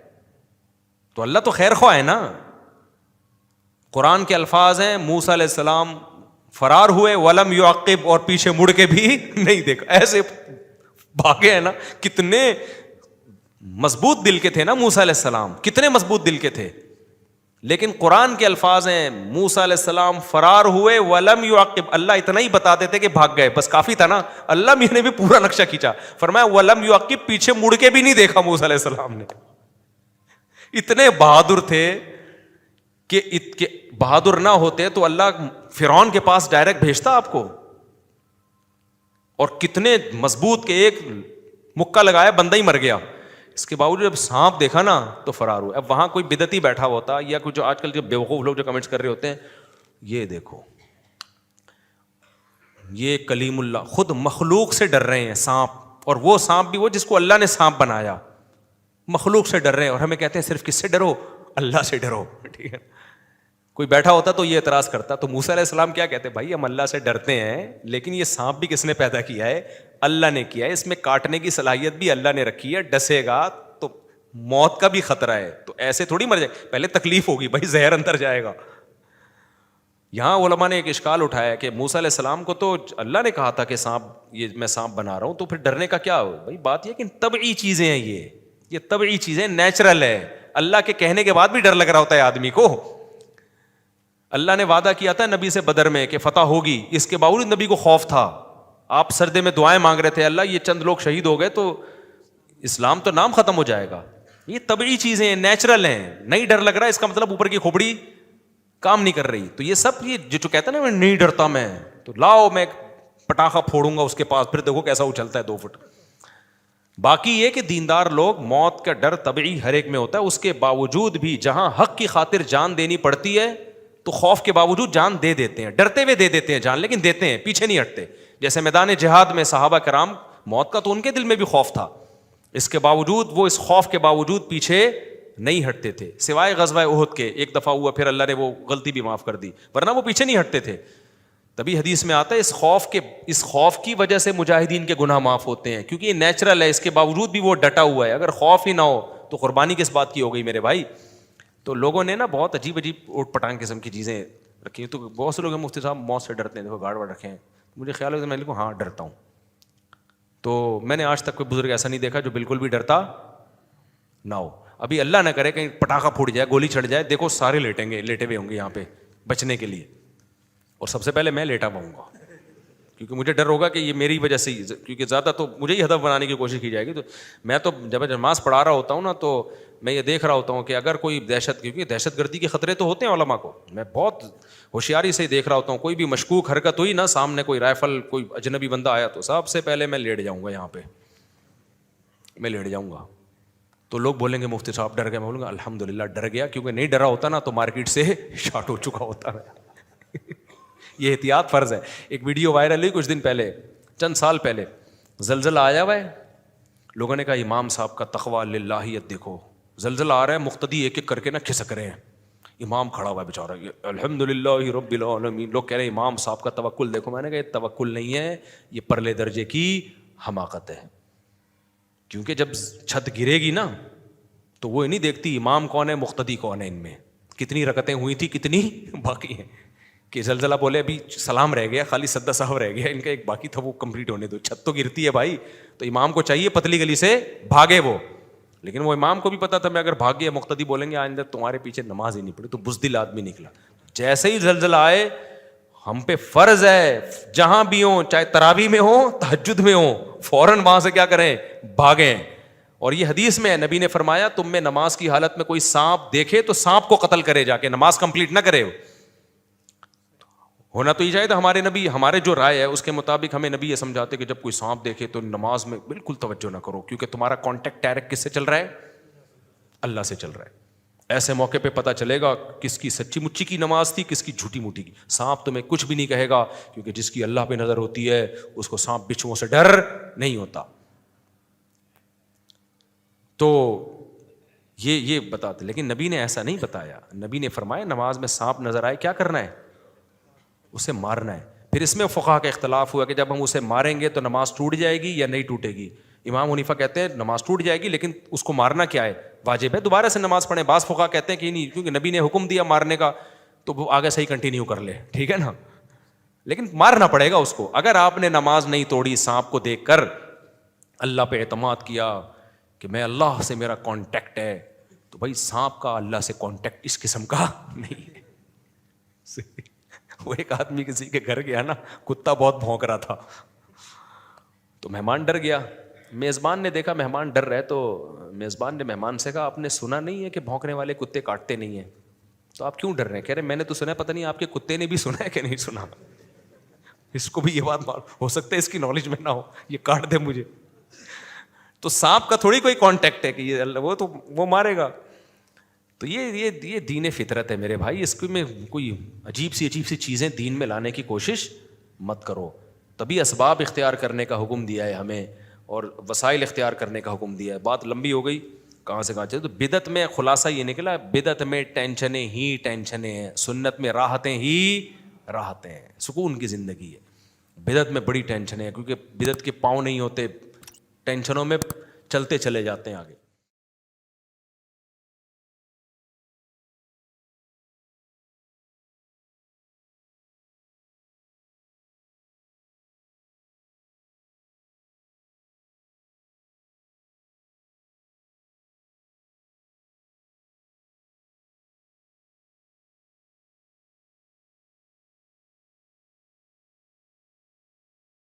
تو اللہ تو خیر خواہ ہے نا. قرآن کے الفاظ ہیں موسیٰ علیہ السلام فرار ہوئے ولم یعقب, اور پیچھے مڑ کے بھی نہیں دیکھا, ایسے بھاگے ہیں نا. کتنے مضبوط دل کے تھے نا موسیٰ علیہ السلام, کتنے مضبوط دل کے تھے. لیکن قرآن کے الفاظ ہیں موسیٰ علیہ السلام فرار ہوئے ولم یعقب, اللہ اتنا ہی بتا دیتے کہ بھاگ گئے بس کافی تھا نا. اللہ نے بھی پورا نقشہ کھینچا, فرمایا ولم یعقب, پیچھے مڑ کے بھی نہیں دیکھا موسیٰ علیہ السلام نے. اتنے بہادر تھے کہ بہادر نہ ہوتے تو اللہ فرعون کے پاس ڈائریکٹ بھیجتا آپ کو. اور کتنے مضبوط کہ ایک مکہ لگایا بندہ ہی مر گیا. اس کے باوجود جب سانپ دیکھا نا تو فرار ہوئے. اب وہاں کوئی بدعتی بیٹھا ہوتا یا کچھ جو آج کل جو بیوقوف لوگ جو کمنٹس کر رہے ہوتے ہیں, یہ دیکھو یہ کلیم اللہ خود مخلوق سے ڈر رہے ہیں سانپ, اور وہ سانپ بھی وہ جس کو اللہ نے سانپ بنایا, مخلوق سے ڈر رہے ہیں, اور ہمیں کہتے ہیں صرف کس سے ڈرو, اللہ سے ڈرو. ٹھیک ہے, کوئی بیٹھا ہوتا تو یہ اعتراض کرتا. تو موسیٰ علیہ السلام کیا کہتے ہیں, بھائی ہم اللہ سے ڈرتے ہیں لیکن یہ سانپ بھی کس نے پیدا کیا ہے, اللہ نے کیا ہے, اس میں کاٹنے کی صلاحیت بھی اللہ نے رکھی ہے, ڈسے گا تو موت کا بھی خطرہ ہے, تو ایسے تھوڑی مر جائے, پہلے تکلیف ہوگی بھائی, زہر اندر جائے گا. یہاں علماء نے ایک اشکال اٹھایا کہ موسیٰ علیہ السلام کو تو اللہ نے کہا تھا کہ سانپ, یہ میں سانپ بنا رہا ہوں, تو پھر ڈرنے کا کیا ہو بھائی. بات یہ کہ طبعی چیزیں ہیں, یہ طبعی چیزیں, نیچرل ہے. اللہ کے کہنے کے بعد بھی ڈر لگ رہا ہوتا ہے آدمی کو. اللہ نے وعدہ کیا تھا نبی سے بدر میں کہ فتح ہوگی, اس کے باوجود نبی کو خوف تھا. آپ سردے میں دعائیں مانگ رہے تھے, اللہ یہ چند لوگ شہید ہو گئے تو اسلام تو نام ختم ہو جائے گا. یہ طبعی چیزیں ہیں, نیچرل ہیں. نہیں ڈر لگ رہا اس کا مطلب اوپر کی کھوپڑی کام نہیں کر رہی. تو یہ سب یہ جو کہتا ہے نا میں نہیں ڈرتا, میں تو لاؤ میں پٹاخہ پھوڑوں گا اس کے پاس, پھر دیکھو کیسا اچھلتا ہے 2 فٹ. باقی یہ کہ دیندار لوگ, موت کا ڈر طبعی ہر ایک میں ہوتا ہے, اس کے باوجود بھی جہاں حق کی خاطر جان دینی پڑتی ہے تو خوف کے باوجود جان دے دیتے ہیں, ڈرتے ہوئے دے دیتے ہیں جان, لیکن دیتے ہیں, پیچھے نہیں ہٹتے. جیسے میدان جہاد میں صحابہ کرام, موت کا تو ان کے دل میں بھی خوف تھا, اس کے باوجود وہ اس خوف کے باوجود پیچھے نہیں ہٹتے تھے, سوائے غزوہ احد کے. ایک دفعہ ہوا, پھر اللہ نے وہ غلطی بھی معاف کر دی, ورنہ وہ پیچھے نہیں ہٹتے تھے. تبھی حدیث میں آتا ہے اس خوف کی وجہ سے مجاہدین کے گناہ معاف ہوتے ہیں, کیونکہ یہ نیچرل ہے. اس کے باوجود بھی وہ ڈٹا ہوا ہے. اگر خوف ہی نہ ہو تو قربانی کس بات کی ہو گئی میرے بھائی. تو لوگوں نے نا بہت عجیب اوٹ پٹانگ قسم کی چیزیں رکھی ہیں. تو بہت سے لوگ ہیں مفتی صاحب موت سے ڈرتے ہیں, دیکھو گارڈ وارڈ رکھے ہیں. مجھے خیال ہے میں لکھوں ہاں ڈرتا ہوں. تو میں نے آج تک کوئی بزرگ ایسا نہیں دیکھا جو بالکل بھی ڈرتا نہ ہو. ابھی اللہ نہ کرے کہیں پٹاخہ پھوٹ جائے, گولی چڑھ جائے, دیکھو سارے لیٹیں گے, لیٹے ہوئے ہوں گے یہاں پہ بچنے کے لیے, اور سب سے پہلے میں لیٹا پاؤں گا, کیونکہ مجھے ڈر ہوگا کہ یہ میری وجہ سے, کیونکہ زیادہ تو مجھے ہی ہدف بنانے کی کوشش کی جائے گی. تو میں تو جب نماز پڑھا رہا ہوتا ہوں نا, تو میں یہ دیکھ رہا ہوتا ہوں کہ اگر کوئی کیونکہ دہشت گردی کے خطرے تو ہوتے ہیں علماء کو, میں بہت ہوشیاری سے دیکھ رہا ہوتا ہوں. کوئی بھی مشکوک حرکت ہوئی نا, سامنے کوئی رائفل, کوئی اجنبی بندہ آیا, تو سب سے پہلے میں لیٹ جاؤں گا, یہاں پہ میں لیٹ جاؤں گا. تو لوگ بولیں گے مفتی صاحب ڈر گئے, میں بولوں گا الحمدللہ ڈر گیا, کیونکہ نہیں ڈرا ہوتا نا تو مارکیٹ سے شارٹ ہو چکا ہوتا ہے. یہ احتیاط فرض ہے. ایک ویڈیو وائرل ہوئی کچھ دن پہلے, چند سال پہلے, زلزلہ آیا ہوا ہے, لوگوں نے کہا امام صاحب کا تقویٰ للہیت دیکھو, زلزلہ آ رہا ہے, مقتدی ایک ایک کر کے نا کھسک رہے ہیں, امام کھڑا ہوا ہے بیچارہ, الحمدللہ رب العالمین. لوگ کہہ رہے ہیں امام صاحب کا توکل دیکھو. میں نے کہا یہ توکل نہیں ہے, یہ پرلے درجے کی حماقت ہے. کیونکہ جب چھت گرے گی نا تو وہ نہیں دیکھتی امام کون ہے, مقتدی کون ہے, ان میں کتنی رکعتیں ہوئی تھی, کتنی باقی ہیں. کہ زلزلہ بولے ابھی سلام رہ گیا, خالی سدا صاحب رہ گیا, ان کا ایک باقی تھا وہ کمپلیٹ ہونے دو. چھت تو گرتی ہے بھائی, تو امام کو چاہیے پتلی گلی سے بھاگے وہ, لیکن وہ امام کو بھی پتا تھا میں اگر بھاگ گیا مقتدی بولیں گے آئندہ تمہارے پیچھے نماز ہی نہیں پڑی, تو بزدل آدمی نکلا. جیسے ہی زلزلہ آئے, ہم پہ فرض ہے جہاں بھی ہوں, چاہے تراویح میں ہوں, تہجد میں ہوں, فوراً وہاں سے کیا کریں, بھاگیں. اور یہ حدیث میں نبی نے فرمایا تم میں نماز کی حالت میں کوئی سانپ دیکھے تو سانپ کو قتل کرے, جا کے نماز کمپلیٹ نہ کرے. ہونا تو یہ چاہیے تھا. ہمارے نبی, ہمارے جو رائے ہے اس کے مطابق ہمیں نبی یہ سمجھاتے کہ جب کوئی سانپ دیکھے تو نماز میں بالکل توجہ نہ کرو, کیونکہ تمہارا کانٹیکٹ ڈائریکٹ کس سے چل رہا ہے, اللہ سے چل رہا ہے. ایسے موقع پہ پتہ چلے گا کس کی سچی مچی کی نماز تھی, کس کی جھوٹی موٹی کی. سانپ تمہیں کچھ بھی نہیں کہے گا, کیونکہ جس کی اللہ پہ نظر ہوتی ہے اس کو سانپ بچھوؤں سے ڈر نہیں ہوتا. تو یہ بتاتے, لیکن نبی نے ایسا نہیں بتایا. نبی نے فرمایا نماز میں سانپ نظر آئے کیا کرنا ہے, اسے مارنا ہے. پھر اس میں فقہا کا اختلاف ہوا کہ جب ہم اسے ماریں گے تو نماز ٹوٹ جائے گی یا نہیں ٹوٹے گی. امام حنیفہ کہتے ہیں نماز ٹوٹ جائے گی, لیکن اس کو مارنا کیا ہے, واجب ہے, دوبارہ سے نماز پڑھیں. بعض فقہا کہتے ہیں کہ نہیں, کیونکہ نبی نے حکم دیا مارنے کا تو وہ آگے صحیح کنٹینیو کر لے, ٹھیک ہے نا, لیکن مارنا پڑے گا اس کو. اگر آپ نے نماز نہیں توڑی, سانپ کو دیکھ کر اللہ پہ اعتماد کیا کہ میں اللہ سے میرا کانٹیکٹ ہے, تو بھائی سانپ کا اللہ سے کانٹیکٹ اس قسم کا نہیں ہے. وہ ایک آدمی کسی کے گھر گیا نا, کتا بہت بھونک رہا تھا, تو مہمان ڈر گیا. میزبان نے دیکھا مہمان ڈر رہے, تو میزبان نے مہمان سے کہا آپ نے سنا نہیں ہے کہ بھونکنے والے کتے کاٹتے نہیں ہیں, تو آپ کیوں ڈر رہے ہیں؟ کہہ رہے میں نے تو سنا ہے, پتہ نہیں آپ کے کتے نے بھی سنا ہے کہ نہیں سنا. اس کو بھی یہ بات ہو سکتا ہے اس کی نالج میں نہ ہو, یہ کاٹ دے مجھے. تو تو سانپ کا تھوڑی کوئی کانٹیکٹ ہے کہ یہ اللہ وہ تو وہ مارے گا. تو یہ دین فطرت ہے میرے بھائی. اس میں کوئی عجیب سی چیزیں دین میں لانے کی کوشش مت کرو. تبھی اسباب اختیار کرنے کا حکم دیا ہے ہمیں اور وسائل اختیار کرنے کا حکم دیا ہے. بات لمبی ہو گئی, کہاں سے کہاں چلے. تو بدعت میں خلاصہ یہ نکلا, بدعت میں ٹینشنیں ہی ٹینشنیں ہیں, سنت میں راحتیں ہی راحتیں ہیں, سکون کی زندگی ہے. بدعت میں بڑی ٹینشنیں ہیں کیونکہ بدعت کے پاؤں نہیں ہوتے, ٹینشنوں میں چلتے چلے جاتے ہیں آگے.